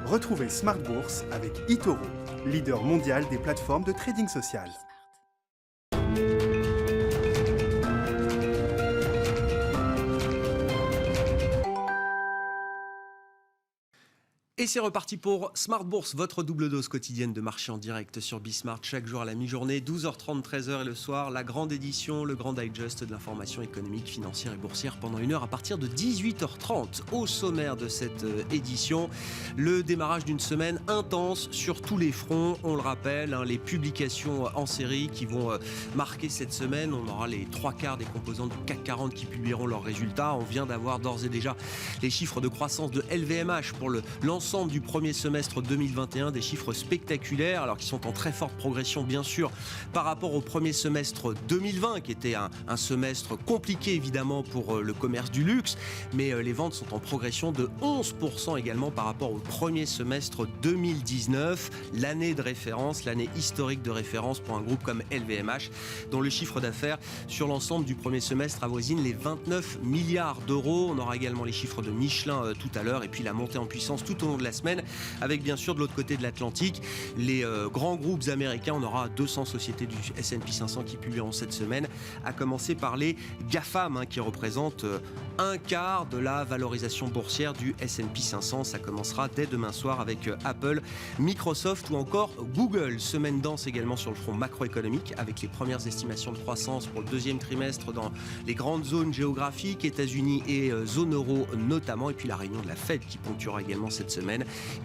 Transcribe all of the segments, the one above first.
Retrouvez Smart Bourse avec eToro, leader mondial des plateformes de trading social. Et c'est reparti pour Smart Bourse, votre double dose quotidienne de marché en direct sur Bismart, chaque jour à la mi-journée, 12h30, 13h et le soir, la grande édition, le grand digest de l'information économique, financière et boursière pendant une heure à partir de 18h30. Au sommaire de cette édition, le démarrage d'une semaine intense sur tous les fronts, on le rappelle, les publications en série qui vont marquer cette semaine. On aura les 3/4 des composants du CAC 40 qui publieront leurs résultats. On vient d'avoir d'ores et déjà les chiffres de croissance de LVMH pour l'ensemble du premier semestre 2021, des chiffres spectaculaires, alors qui sont en très forte progression bien sûr par rapport au premier semestre 2020 qui était un semestre compliqué évidemment pour le commerce du luxe, mais les ventes sont en progression de 11% également par rapport au premier semestre 2019, l'année de référence, l'année historique de référence pour un groupe comme LVMH, dont le chiffre d'affaires sur l'ensemble du premier semestre avoisine les 29 milliards d'euros. On aura également les chiffres de Michelin tout à l'heure et puis la montée en puissance tout au long de la semaine, avec bien sûr de l'autre côté de l'Atlantique les grands groupes américains. On aura 200 sociétés du S&P 500 qui publieront cette semaine, à commencer par les GAFAM qui représentent un quart de la valorisation boursière du S&P 500. Ça commencera dès demain soir avec Apple, Microsoft ou encore Google. Semaine dense également sur le front macroéconomique avec les premières estimations de croissance pour le deuxième trimestre dans les grandes zones géographiques, États-Unis et zone euro notamment, et puis la réunion de la Fed qui ponctuera également cette semaine.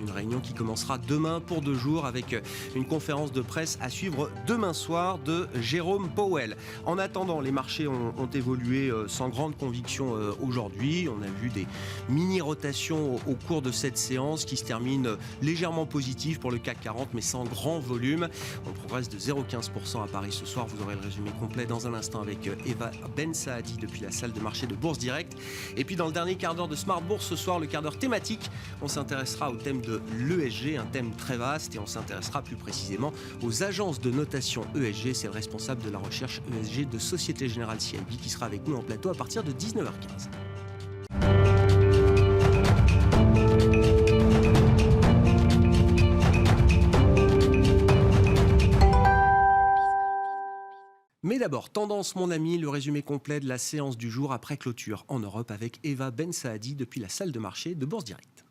Une réunion qui commencera demain pour 2 jours avec une conférence de presse à suivre demain soir de Jérôme Powell. En attendant, les marchés ont évolué sans grande conviction aujourd'hui. On a vu des mini-rotations au cours de cette séance qui se terminent légèrement positives pour le CAC 40 mais sans grand volume. On progresse de 0,15% à Paris ce soir. Vous aurez le résumé complet dans un instant avec Eva Ben Saadi depuis la salle de marché de Bourse Direct. Et puis dans le dernier quart d'heure de Smart Bourse ce soir, le quart d'heure thématique, on s'intéressera au thème de l'ESG, un thème très vaste, et on s'intéressera plus précisément aux agences de notation ESG. C'est le responsable de la recherche ESG de Société Générale CIB qui sera avec nous en plateau à partir de 19h15. Mais d'abord, tendance mon ami, le résumé complet de la séance du jour après clôture en Europe avec Eva Ben Saadi depuis la salle de marché de Bourse Direct.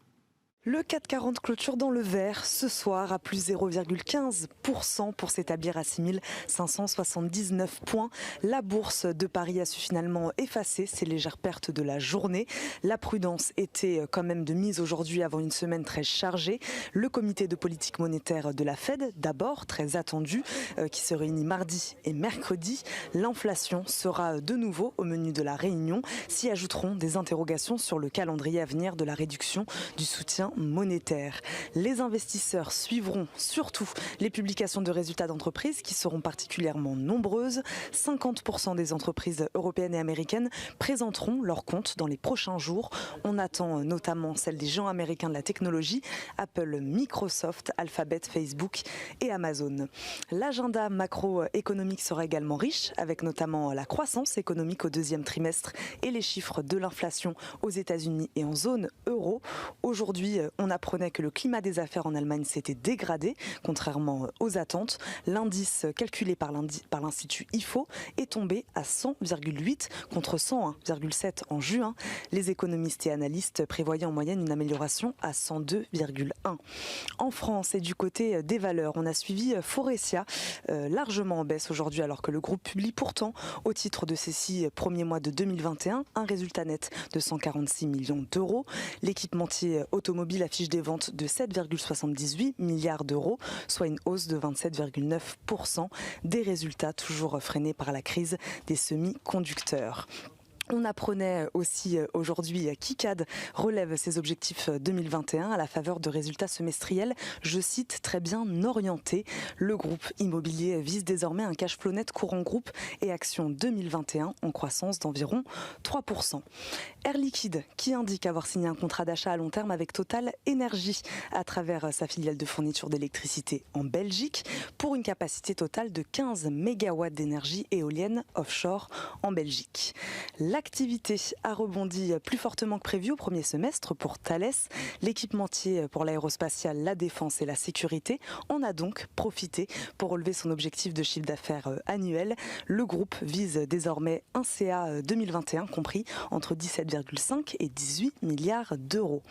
Le CAC 40 clôture dans le vert ce soir à plus 0,15% pour s'établir à 6 579 points. La bourse de Paris a su finalement effacer ces légères pertes de la journée. La prudence était quand même de mise aujourd'hui avant une semaine très chargée. Le comité de politique monétaire de la Fed, d'abord très attendu, qui se réunit mardi et mercredi. L'inflation sera de nouveau au menu de la réunion. S'y ajouteront des interrogations sur le calendrier à venir de la réduction du soutien monétaire. Les investisseurs suivront surtout les publications de résultats d'entreprises qui seront particulièrement nombreuses. 50% des entreprises européennes et américaines présenteront leurs comptes dans les prochains jours. On attend notamment celles des géants américains de la technologie, Apple, Microsoft, Alphabet, Facebook et Amazon. L'agenda macroéconomique sera également riche, avec notamment la croissance économique au deuxième trimestre et les chiffres de l'inflation aux États-Unis et en zone euro. Aujourd'hui, on apprenait que le climat des affaires en Allemagne s'était dégradé, contrairement aux attentes. L'indice calculé par l'Institut IFO est tombé à 100,8 contre 101,7 en juin. Les économistes et analystes prévoyaient en moyenne une amélioration à 102,1. En France et du côté des valeurs, on a suivi Faurecia, largement en baisse aujourd'hui alors que le groupe publie pourtant au titre de ces 6 premiers mois de 2021 un résultat net de 146 millions d'euros. L'équipementier automobile affiche des ventes de 7,78 milliards d'euros, soit une hausse de 27,9%, des résultats toujours freinés par la crise des semi-conducteurs. On apprenait aussi aujourd'hui qu'ICAD relève ses objectifs 2021 à la faveur de résultats semestriels, je cite, très bien orientés. Le groupe immobilier vise désormais un cash flow net courant groupe et action 2021 en croissance d'environ 3%. Air Liquide qui indique avoir signé un contrat d'achat à long terme avec Total Énergie à travers sa filiale de fourniture d'électricité en Belgique pour une capacité totale de 15 MW d'énergie éolienne offshore en Belgique. La L'activité a rebondi plus fortement que prévu au premier semestre pour Thales. L'équipementier pour l'aérospatiale, la défense et la sécurité en a donc profité pour relever son objectif de chiffre d'affaires annuel. Le groupe vise désormais un CA 2021 compris entre 17,5 et 18 milliards d'euros.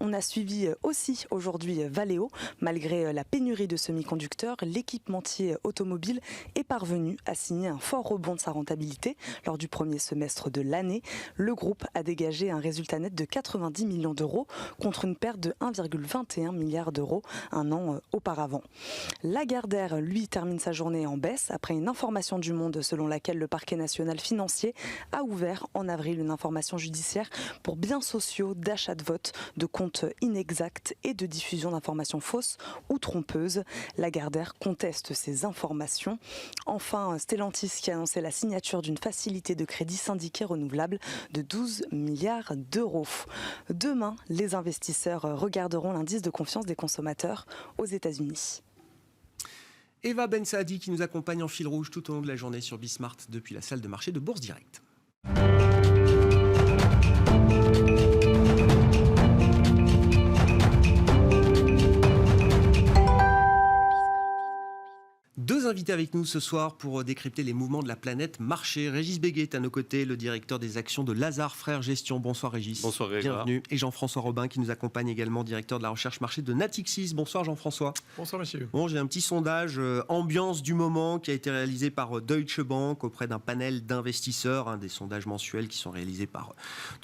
On a suivi aussi aujourd'hui Valeo. Malgré la pénurie de semi-conducteurs, l'équipementier automobile est parvenu à signer un fort rebond de sa rentabilité. Lors du premier semestre de l'année, le groupe a dégagé un résultat net de 90 millions d'euros contre une perte de 1,21 milliard d'euros un an auparavant. Lagardère, lui, termine sa journée en baisse après une information du Monde selon laquelle le parquet national financier a ouvert en avril une information judiciaire pour biens sociaux d'achat de vote, de comptes inexacts et de diffusion d'informations fausses ou trompeuses. Lagardère conteste ces informations. Enfin, Stellantis qui a annoncé la signature d'une facilité de crédit syndiqué renouvelable de 12 milliards d'euros. Demain, les investisseurs regarderont l'indice de confiance des consommateurs aux États-Unis. Eva Ben Saadi qui nous accompagne en fil rouge tout au long de la journée sur Bismart depuis la salle de marché de Bourse Direct. Deux invités avec nous ce soir pour décrypter les mouvements de la planète marché. Régis Béguet est à nos côtés, le directeur des actions de Lazare Frères Gestion. Bonsoir Régis. Bonsoir Grégoire. Bienvenue. Et Jean-François Robin qui nous accompagne également, directeur de la recherche marché de Natixis. Bonsoir Jean-François. Bonsoir monsieur. Bon, j'ai un petit sondage ambiance du moment qui a été réalisé par Deutsche Bank auprès d'un panel d'investisseurs, des sondages mensuels qui sont réalisés par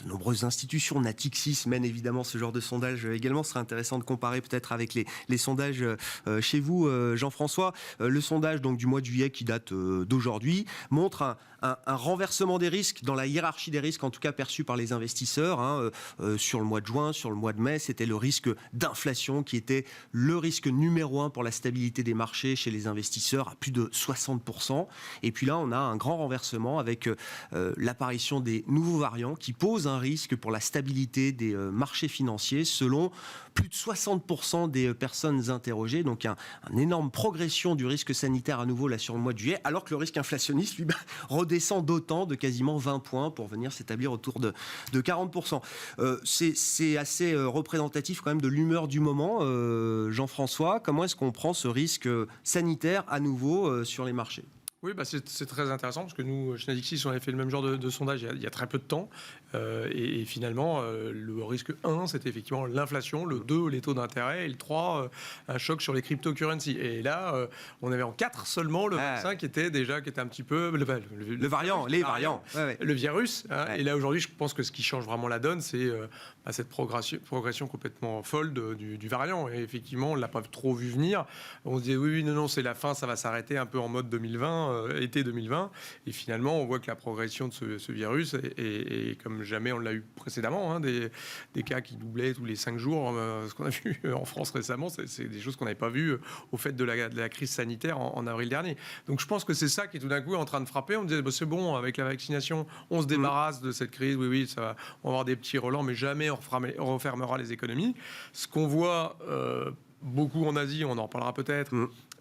de nombreuses institutions. Natixis mène évidemment ce genre de sondage également. Ce serait intéressant de comparer peut-être avec les sondages chez vous, Jean-François. Le sondage donc, du mois de juillet qui date d'aujourd'hui montre un renversement des risques dans la hiérarchie des risques, en tout cas perçu par les investisseurs. Sur le mois de juin, sur le mois de mai, c'était le risque d'inflation qui était le risque numéro 1 pour la stabilité des marchés chez les investisseurs à plus de 60%. Et puis là, on a un grand renversement avec l'apparition des nouveaux variants qui posent un risque pour la stabilité des marchés financiers selon plus de 60% des personnes interrogées. Donc une énorme progression du risque sanitaire à nouveau là sur le mois de juillet, alors que le risque inflationniste lui redescend d'autant, de quasiment 20 points pour venir s'établir autour de 40%. C'est assez représentatif quand même de l'humeur du moment. Jean-François, comment est-ce qu'on prend ce risque sanitaire à nouveau sur les marchés ? Oui, c'est très intéressant parce que nous, chez Natixis, on avait fait le même genre de sondage il y a très peu de temps. Et finalement, le risque 1, c'était effectivement l'inflation, le 2, les taux d'intérêt, et le 3, un choc sur les cryptocurrencies. Et là, on avait en 4 seulement le vaccin qui était un petit peu... Le variant. Ouais. Le virus. Ouais. Et là, aujourd'hui, je pense que ce qui change vraiment la donne, c'est cette progression complètement folle du variant. Et effectivement, on ne l'a pas trop vu venir. On se disait, oui, non, c'est la fin, ça va s'arrêter un peu en mode 2020, été 2020. Et finalement, on voit que la progression de ce virus est comme jamais on l'a eu précédemment, des cas qui doublaient tous les 5 jours. Ce qu'on a vu en France récemment, c'est des choses qu'on n'avait pas vues au fait de la crise sanitaire en avril dernier. Donc je pense que c'est ça qui est tout d'un coup en train de frapper. On disait, c'est bon, avec la vaccination, on se débarrasse de cette crise. Oui, ça va, on va avoir des petits relents, mais jamais on refermera les économies. Ce qu'on voit beaucoup en Asie, on en parlera peut-être,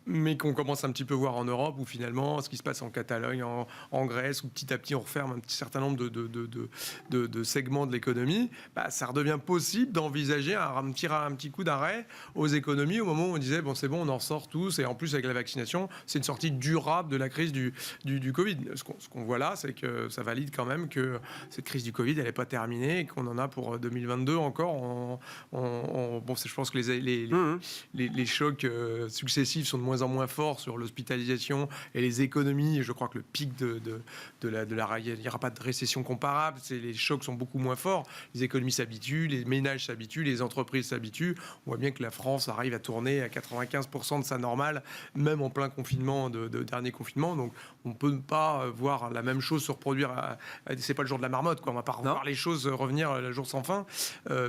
mais qu'on commence un petit peu voir en Europe, où finalement, ce qui se passe en Catalogne, en Grèce, où petit à petit on referme un certain nombre de segments de l'économie, ça redevient possible d'envisager un petit coup d'arrêt aux économies au moment où on disait, bon, c'est bon, on en sort tous, et en plus avec la vaccination, c'est une sortie durable de la crise du Covid. Ce qu'on voit là, c'est que ça valide quand même que cette crise du Covid, elle n'est pas terminée, et qu'on en a pour 2022 encore. Je pense que les chocs successifs sont de moins en moins fort sur l'hospitalisation et les économies. Je crois que le pic il n'y aura pas de récession comparable. Les chocs sont beaucoup moins forts. Les économies s'habituent, les ménages s'habituent, les entreprises s'habituent. On voit bien que la France arrive à tourner à 95% de sa normale, même en plein confinement, dernier confinement. Donc, on ne peut pas voir la même chose se reproduire. C'est pas le jour de la marmotte, quoi. On ne va pas revoir les choses revenir le jour sans fin.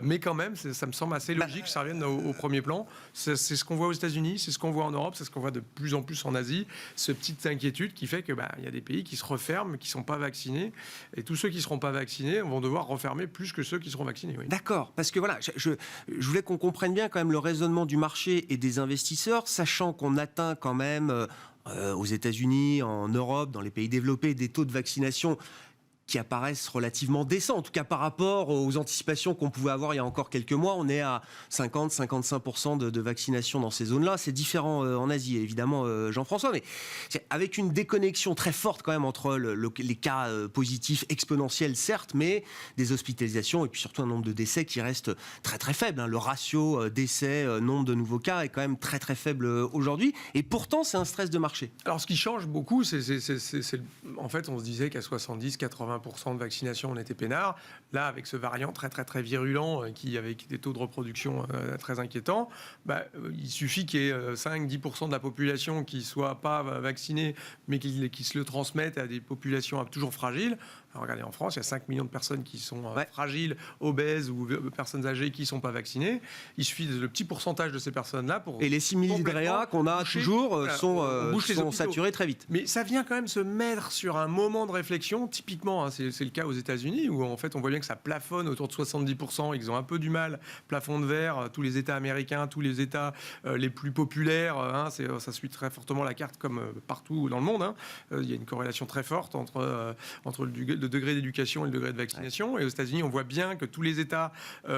Mais quand même, ça me semble assez logique que ça revienne au premier plan. C'est ce qu'on voit aux États-Unis, c'est ce qu'on voit en Europe, c'est ce qu'on voit de plus en plus en Asie. Cette petite inquiétude qui fait que y a des pays qui se referment, qui ne sont pas vaccinés. Et tous ceux qui ne seront pas vaccinés vont devoir refermer plus que ceux qui seront vaccinés. Oui. D'accord, parce que voilà, je voulais qu'on comprenne bien quand même le raisonnement du marché et des investisseurs, sachant qu'on atteint quand même aux États-Unis, en Europe, dans les pays développés, des taux de vaccination qui apparaissent relativement décents. En tout cas, par rapport aux anticipations qu'on pouvait avoir il y a encore quelques mois, on est à 50-55% de vaccination dans ces zones-là. C'est différent en Asie, évidemment, Jean-François, mais avec une déconnexion très forte quand même entre les cas positifs exponentiels, certes, mais des hospitalisations et puis surtout un nombre de décès qui reste très très faible. Le ratio décès, nombre de nouveaux cas est quand même très très faible aujourd'hui. Et pourtant, c'est un stress de marché. Alors, ce qui change beaucoup, en fait, on se disait qu'à 70-80% de vaccination, on était peinard. Là, avec ce variant très très très virulent, avec des taux de reproduction très inquiétants, il suffit qu'il y ait 5-10% de la population qui ne soit pas vaccinée, mais qui se le transmettent à des populations toujours fragiles. Alors, regardez, en France, il y a 5 millions de personnes qui sont fragiles, obèses ou personnes âgées qui ne sont pas vaccinées. Il suffit de le petit pourcentage de ces personnes-là pour... Et les 6 000 hydréas qu'on a toujours sont saturés très vite. Mais ça vient quand même se mettre sur un moment de réflexion. Typiquement, c'est le cas aux États-Unis, où en fait, on voit bien que ça plafonne autour de 70%. Ils ont un peu du mal. Plafond de verre, tous les États américains, tous les États les plus populaires, ça suit très fortement la carte comme partout dans le monde. Il y a une corrélation très forte entre le degré d'éducation et le degré de vaccination. Et aux États-Unis, on voit bien que tous les États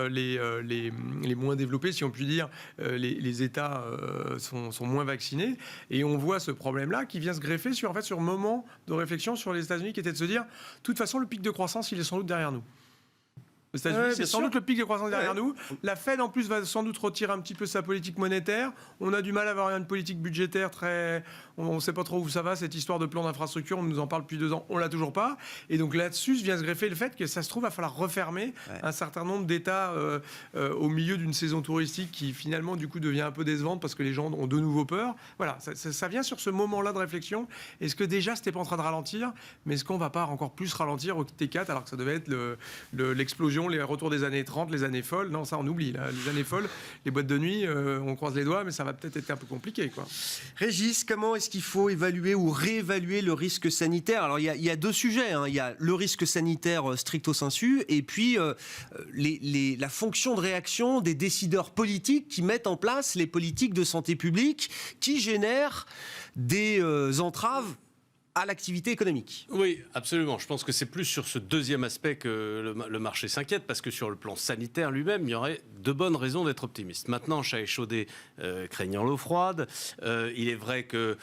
les moins développés, si on peut dire, les États sont moins vaccinés. Et on voit ce problème-là qui vient se greffer sur moment de réflexion sur les États-Unis, qui était de se dire, de toute façon, le pic de croissance, il est sans doute derrière nous. Aux États-Unis, c'est sans doute le pic de croissance derrière nous. La Fed, en plus, va sans doute retirer un petit peu sa politique monétaire. On a du mal à avoir une politique budgétaire très... On ne sait pas trop où ça va, cette histoire de plan d'infrastructure. On nous en parle depuis 2 ans. On ne l'a toujours pas. Et donc là-dessus vient se greffer le fait que ça se trouve, il va falloir refermer un certain nombre d'États au milieu d'une saison touristique qui, finalement, du coup, devient un peu décevante parce que les gens ont de nouveau peur. Voilà, ça vient sur ce moment-là de réflexion. Est-ce que déjà, c'était pas en train de ralentir, mais est-ce qu'on ne va pas encore plus ralentir au T4 alors que ça devait être l'explosion, les retours des années 30, les années folles? Non, ça, on oublie. Là. Les années folles, les boîtes de nuit, on croise les doigts, mais ça va peut-être être un peu compliqué, quoi. Régis, comment est-ce qu'il faut évaluer ou réévaluer le risque sanitaire? Alors, il y a 2 sujets. Il y a le risque sanitaire stricto sensu et puis la fonction de réaction des décideurs politiques qui mettent en place les politiques de santé publique qui génèrent des entraves à l'activité économique. Oui, absolument. Je pense que c'est plus sur ce deuxième aspect que le marché s'inquiète, parce que sur le plan sanitaire lui-même, il y aurait de bonnes raisons d'être optimiste. Maintenant, chat échaudé craignant l'eau froide, il est vrai que...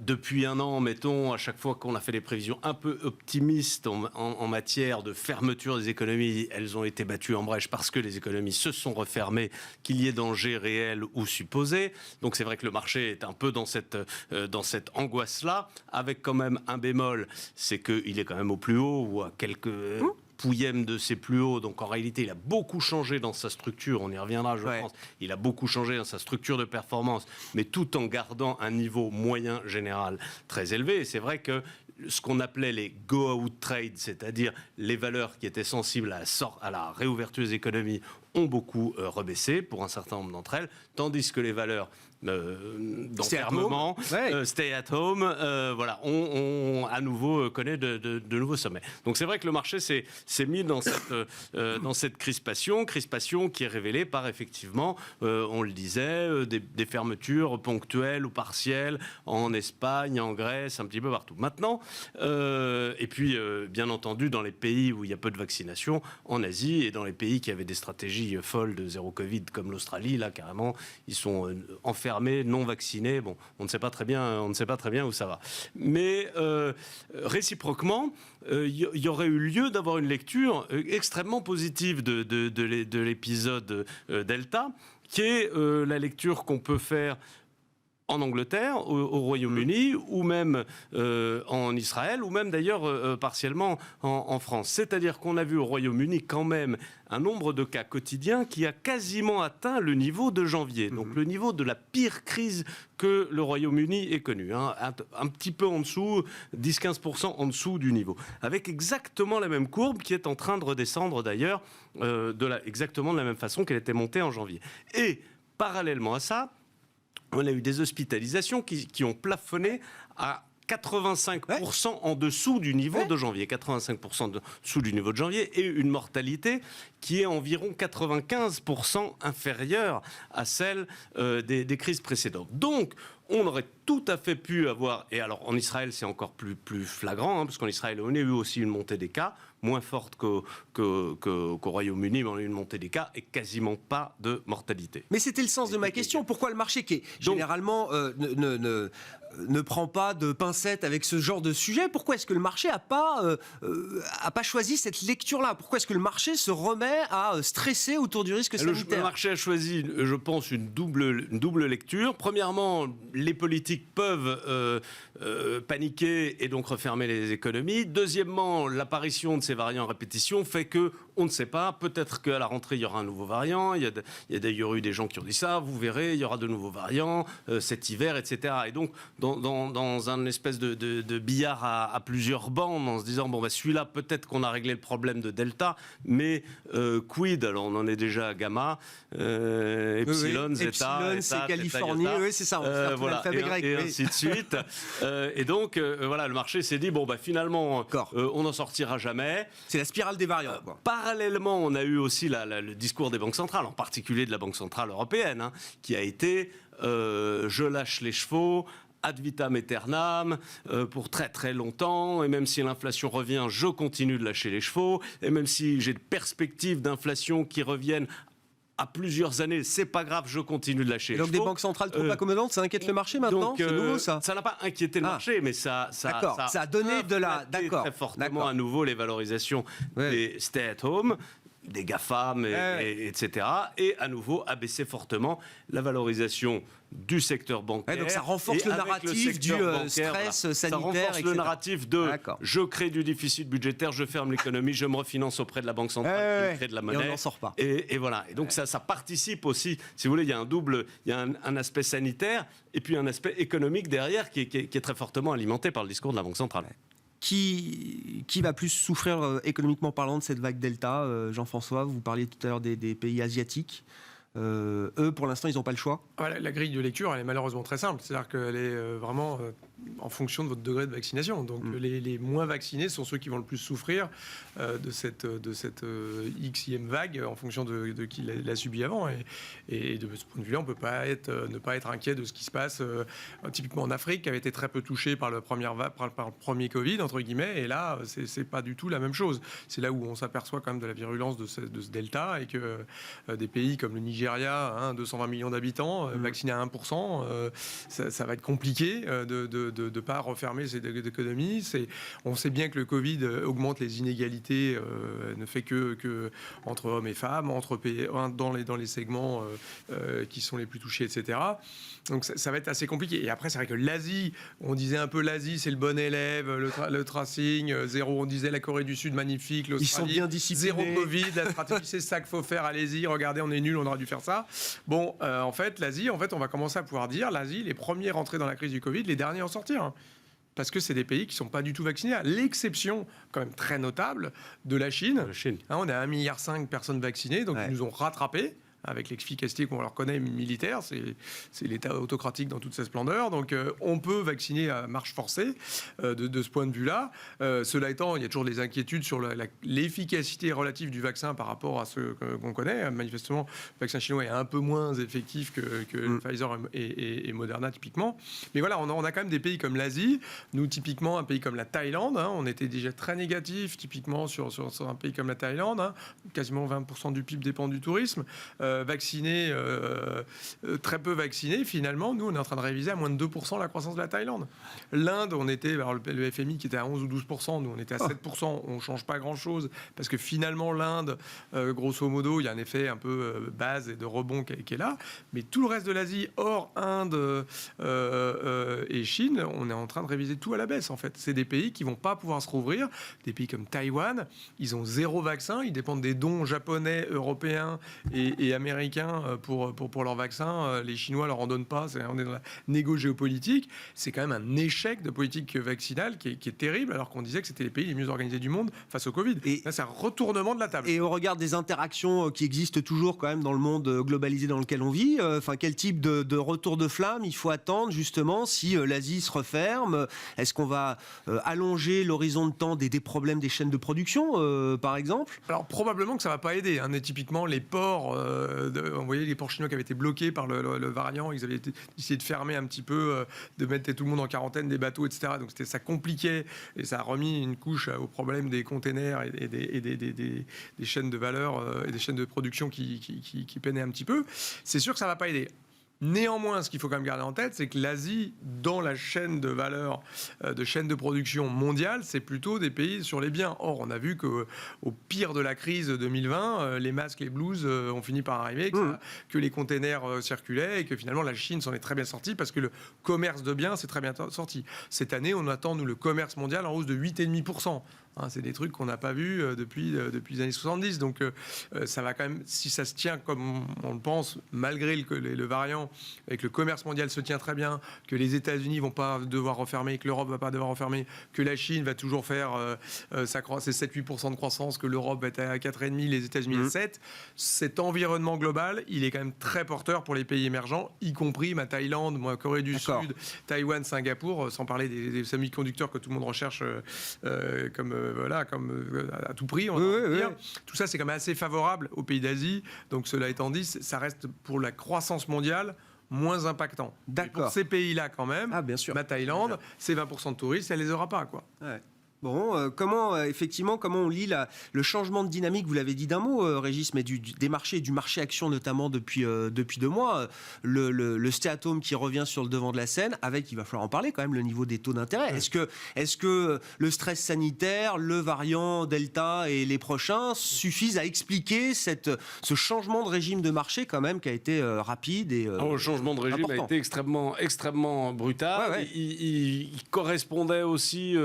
depuis 1 an, mettons, à chaque fois qu'on a fait des prévisions un peu optimistes en matière de fermeture des économies, elles ont été battues en brèche parce que les économies se sont refermées, qu'il y ait danger réel ou supposé. Donc c'est vrai que le marché est un peu dans cette angoisse-là, avec quand même un bémol, c'est qu'il est quand même au plus haut ou à quelques... pouillème de ses plus hauts, donc en réalité il a beaucoup changé dans sa structure, on y reviendra je pense, il a beaucoup changé dans sa structure de performance, mais tout en gardant un niveau moyen général très élevé. Et c'est vrai que ce qu'on appelait les go-out trades, c'est-à-dire les valeurs qui étaient sensibles à la réouverture des économies, ont beaucoup rebaissé pour un certain nombre d'entre elles, tandis que les valeurs d'enfermement, stay at home, voilà, on à nouveau connaît de nouveaux sommets. Donc c'est vrai que le marché s'est mis dans cette crispation qui est révélée par effectivement, on le disait, des fermetures ponctuelles ou partielles en Espagne, en Grèce, un petit peu partout. Maintenant, et puis bien entendu dans les pays où il y a peu de vaccination, en Asie et dans les pays qui avaient des stratégies folles de zéro Covid comme l'Australie, là carrément, ils sont enfermés, non vaccinés. Bon, on ne sait pas très bien où ça va. Mais réciproquement, il y aurait eu lieu d'avoir une lecture extrêmement positive de l'épisode Delta, qui est la lecture qu'on peut faire en Angleterre, au Royaume-Uni, ou même en Israël, ou même d'ailleurs partiellement en France. C'est-à-dire qu'on a vu au Royaume-Uni quand même un nombre de cas quotidiens qui a quasiment atteint le niveau de janvier, donc le niveau de la pire crise que le Royaume-Uni ait connue, hein, un petit peu en dessous, 10-15% en dessous du niveau, avec exactement la même courbe qui est en train de redescendre d'ailleurs, exactement de la même façon qu'elle était montée en janvier. Et parallèlement à ça, on a eu des hospitalisations qui ont plafonné à 85% en dessous du niveau de janvier, 85% en dessous du niveau de janvier, et une mortalité qui est environ 95% inférieure à celle des crises précédentes. Donc, on aurait tout à fait pu avoir, et alors en Israël c'est encore plus flagrant, parce qu'en Israël on a eu aussi une montée des cas, moins forte qu'au Royaume-Uni, mais on a eu une montée des cas et quasiment pas de mortalité. Mais c'était le sens de ma question. Pourquoi le marché qui, généralement, ne prend pas de pincettes avec ce genre de sujet, pourquoi est-ce que le marché n'a pas choisi cette lecture-là? Pourquoi est-ce que le marché se remet à stresser autour du risque sanitaire? Le marché a choisi, je pense, une double lecture. Premièrement, les politiques peuvent paniquer et donc refermer les économies. Deuxièmement, l'apparition de ces variants à répétition fait que on ne sait pas. Peut-être qu'à la rentrée, il y aura un nouveau variant. Il y a d'ailleurs eu des gens qui ont dit ça. Vous verrez, il y aura de nouveaux variants cet hiver, etc. Et donc, dans un espèce de billard à plusieurs bandes, en se disant, bon, bah, celui-là, peut-être qu'on a réglé le problème de Delta, mais quid? Alors, on en est déjà à Gamma, Epsilon, Zeta, c'est Californie. Oui, c'est ça. On va faire l'alphabet grec. Et ainsi de suite. Et donc, voilà, le marché s'est dit, bon, bah, finalement, on n'en sortira jamais. C'est la spirale des variants, quoi. Parallèlement, on a eu aussi le discours des banques centrales, en particulier de la Banque centrale européenne, qui a été je lâche les chevaux, ad vitam aeternam, pour très très longtemps, et même si l'inflation revient, je continue de lâcher les chevaux, et même si j'ai de perspectives d'inflation qui reviennent à plusieurs années, c'est pas grave, je continue de lâcher. Et donc des banques centrales trop accommodables, ça inquiète le marché maintenant? C'est nouveau ça? Ça n'a pas inquiété le marché, mais ça a donné de la... très fortement à nouveau les valorisations des stay-at-home, des GAFAM, etc. Et à nouveau abaisser fortement la valorisation du secteur bancaire. Donc ça renforce le narratif du stress sanitaire. Ça renforce le narratif de je crée du déficit budgétaire, je ferme l'économie, je me refinance auprès de la Banque centrale qui crée de la monnaie. Et on n'en sort pas. Et voilà. Et donc ça participe aussi, si vous voulez, il y a un aspect sanitaire et puis un aspect économique derrière qui est très fortement alimenté par le discours de la Banque centrale. Qui va plus souffrir économiquement parlant de cette vague Delta? Jean-François, vous parliez tout à l'heure des pays asiatiques. Eux, pour l'instant, ils n'ont pas le choix. La grille de lecture, elle est malheureusement très simple. C'est-à-dire qu'elle est vraiment en fonction de votre degré de vaccination. Donc les moins vaccinés sont ceux qui vont le plus souffrir de cette Xème vague en fonction de qui l'a subi avant. Et de ce point de vue-là, on ne peut pas ne pas être inquiet de ce qui se passe typiquement en Afrique, qui avait été très peu touchée par le premier Covid, entre guillemets. Et là, c'est pas du tout la même chose. C'est là où on s'aperçoit quand même de la virulence de ce Delta et que des pays comme le Nigeria, 220 millions d'habitants, vaccinés à 1%, ça va être compliqué de ne pas refermer ces économies. On sait bien que le Covid augmente les inégalités, ne fait que entre hommes et femmes, entre pays, dans les segments qui sont les plus touchés, etc. Donc ça va être assez compliqué. Et après, c'est vrai que l'Asie, on disait un peu l'Asie, c'est le bon élève, le tracing, zéro, on disait la Corée du Sud, magnifique, l'Australie, ils sont bien disciplinés. Zéro Covid, la stratégie, c'est ça qu'il faut faire, allez-y, regardez, on est nuls, on aurait dû faire ça. Bon, en fait, l'Asie, on va commencer à pouvoir dire, l'Asie, les premiers rentrés dans la crise du Covid, les derniers en sortir. Parce que c'est des pays qui ne sont pas du tout vaccinés, à l'exception, quand même très notable, de la Chine. On est à 1,5 milliard de personnes vaccinées, donc ils nous ont rattrapés. Avec l'efficacité qu'on leur connaît militaire, c'est l'État autocratique dans toute sa splendeur. Donc on peut vacciner à marche forcée de ce point de vue-là. Cela étant, il y a toujours des inquiétudes sur l'efficacité relative du vaccin par rapport à ce qu'on connaît. Manifestement, le vaccin chinois est un peu moins effectif que Pfizer et Moderna typiquement. Mais voilà, on a quand même des pays comme l'Asie. Nous, typiquement, un pays comme la Thaïlande, on était déjà très négatif typiquement sur un pays comme la Thaïlande. Quasiment 20% du PIB dépend du tourisme. Vaccinés, très peu vaccinés, finalement, nous, on est en train de réviser à moins de 2% la croissance de la Thaïlande. L'Inde, on était, alors le FMI qui était à 11 ou 12%, nous, on était à 7%, on ne change pas grand-chose, parce que finalement, l'Inde, grosso modo, il y a un effet un peu base et de rebond qui est là, mais tout le reste de l'Asie, hors Inde et Chine, on est en train de réviser tout à la baisse, en fait. C'est des pays qui ne vont pas pouvoir se rouvrir, des pays comme Taïwan, ils ont 0 vaccin, ils dépendent des dons japonais, européens et américains pour leurs vaccins. Les Chinois leur en donnent pas. On est dans la négo géopolitique. C'est quand même un échec de politique vaccinale qui est terrible, alors qu'on disait que c'était les pays les mieux organisés du monde face au Covid. Et là, c'est un retournement de la table. Et au regard des interactions qui existent toujours quand même dans le monde globalisé dans lequel on vit, quel type de retour de flamme il faut attendre justement si l'Asie se referme? Est-ce qu'on va allonger l'horizon de temps des problèmes des chaînes de production, par exemple? Alors probablement que ça va pas aider. Typiquement, les ports on voyait les ports chinois qui avaient été bloqués par le variant. Ils avaient essayé de fermer un petit peu, de mettre tout le monde en quarantaine, des bateaux, etc. Donc ça compliquait et ça a remis une couche au problème des containers et des chaînes de valeur et des chaînes de production qui peinaient un petit peu. C'est sûr que ça ne va pas aider. Néanmoins, ce qu'il faut quand même garder en tête, c'est que l'Asie, dans la chaîne de valeur, de chaîne de production mondiale, c'est plutôt des pays sur les biens. Or, on a vu qu'au pire de la crise 2020, les masques, les blouses ont fini par arriver, que les containers circulaient et que finalement la Chine s'en est très bien sortie parce que le commerce de biens s'est très bien sorti. Cette année, on attend, nous, le commerce mondial en hausse de 8,5%. C'est des trucs qu'on n'a pas vus depuis les années 70. Donc, ça va quand même, si ça se tient comme on le pense, malgré le variant, et que le commerce mondial se tient très bien, que les États-Unis vont pas devoir refermer, que l'Europe va pas devoir refermer, que la Chine va toujours faire ses 7-8% de croissance, que l'Europe va être à 4,5%, les États-Unis à 7%. Cet environnement global, il est quand même très porteur pour les pays émergents, y compris ma Thaïlande, Corée du Sud, Taïwan, Singapour, sans parler des semi-conducteurs que tout le monde recherche comme à tout prix, on va dire. Tout ça, c'est quand même assez favorable aux pays d'Asie. Donc, cela étant dit, ça reste pour la croissance mondiale moins impactant. D'accord. Pour ces pays-là, quand même, bien sûr. la Thaïlande, c'est 20% de touristes, elle les aura pas, quoi. Ouais. Bon, comment on lit le changement de dynamique, vous l'avez dit d'un mot, Régis, mais des marchés et du marché action notamment depuis 2 mois, le stay at home qui revient sur le devant de la scène, avec, il va falloir en parler quand même, le niveau des taux d'intérêt. Est-ce que le stress sanitaire, le variant Delta et les prochains suffisent à expliquer ce changement de régime de marché quand même qui a été rapide et le changement de régime important. a été extrêmement brutal. Ouais. Il correspondait aussi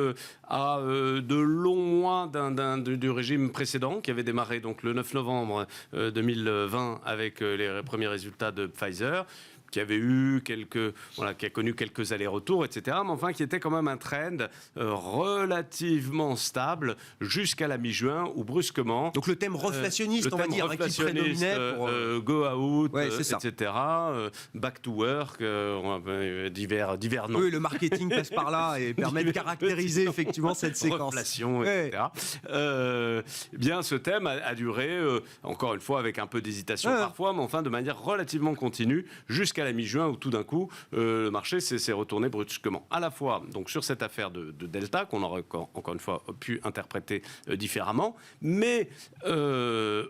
à de longs mois du régime précédent qui avait démarré donc le 9 novembre 2020 avec les premiers résultats de Pfizer, qui avait qui a connu quelques allers-retours, etc., mais enfin qui était quand même un trend relativement stable jusqu'à la mi-juin où brusquement... Donc le thème reflationniste, on va dire, qui prédominait pour... go out, c'est etc., back to work, divers noms. Oui, le marketing passe par là et permet de caractériser effectivement cette séquence. Reflation, etc. Bien, ce thème a duré, encore une fois, avec un peu d'hésitation parfois, mais enfin de manière relativement continue, jusqu'à la mi-juin où tout d'un coup le marché s'est retourné brusquement. À la fois donc sur cette affaire de Delta qu'on aurait encore une fois pu interpréter différemment, mais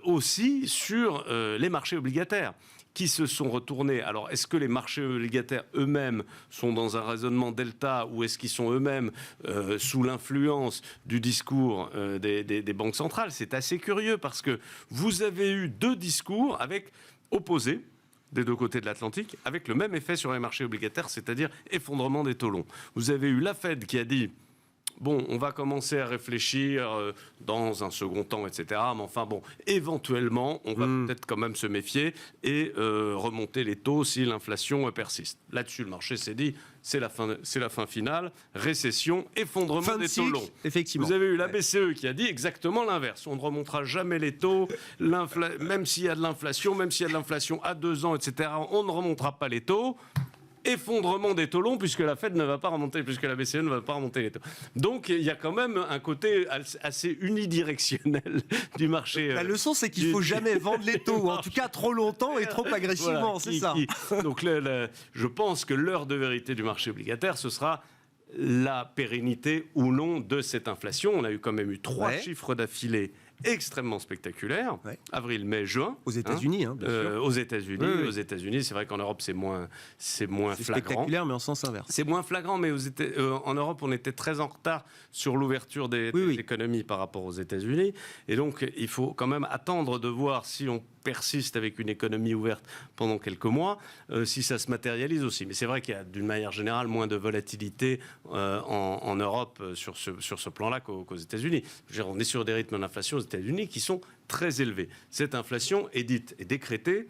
aussi sur les marchés obligataires qui se sont retournés. Alors, est-ce que les marchés obligataires eux-mêmes sont dans un raisonnement delta ou est-ce qu'ils sont eux-mêmes sous l'influence du discours des banques centrales? C'est assez curieux parce que vous avez eu 2 discours opposés des 2 côtés de l'Atlantique, avec le même effet sur les marchés obligataires, c'est-à-dire effondrement des taux longs. Vous avez eu la Fed qui a dit bon, on va commencer à réfléchir dans un second temps, etc. Mais enfin, bon, éventuellement, on va peut-être quand même se méfier et remonter les taux si l'inflation persiste. Là-dessus, le marché s'est dit, c'est la fin finale, récession, effondrement des taux longs. Effectivement. Vous avez eu la BCE qui a dit exactement l'inverse. On ne remontera jamais les taux, même s'il y a de l'inflation, à 2 ans, etc. On ne remontera pas les taux. Effondrement des taux longs puisque la Fed ne va pas remonter, puisque la BCE ne va pas remonter les taux. Donc il y a quand même un côté assez unidirectionnel du marché. La leçon, c'est qu'il ne faut jamais vendre les taux, ou en tout cas trop longtemps et trop agressivement, c'est ça. Donc je pense que l'heure de vérité du marché obligataire, ce sera la pérennité ou non de cette inflation. On a quand même eu 3 chiffres d'affilée extrêmement spectaculaire, avril, mai, juin. Aux États-Unis, bien sûr. Aux États-Unis, c'est vrai qu'en Europe, c'est moins flagrant. Spectaculaire, mais en sens inverse. C'est moins flagrant, mais en Europe, on était très en retard sur l'ouverture des économies par rapport aux États-Unis. Et donc, il faut quand même attendre de voir si on persiste avec une économie ouverte pendant quelques mois, si ça se matérialise aussi. Mais c'est vrai qu'il y a d'une manière générale moins de volatilité en Europe sur ce plan-là qu'aux États-Unis. On est sur des rythmes d'inflation aux États-Unis qui sont très élevés. Cette inflation est décrétée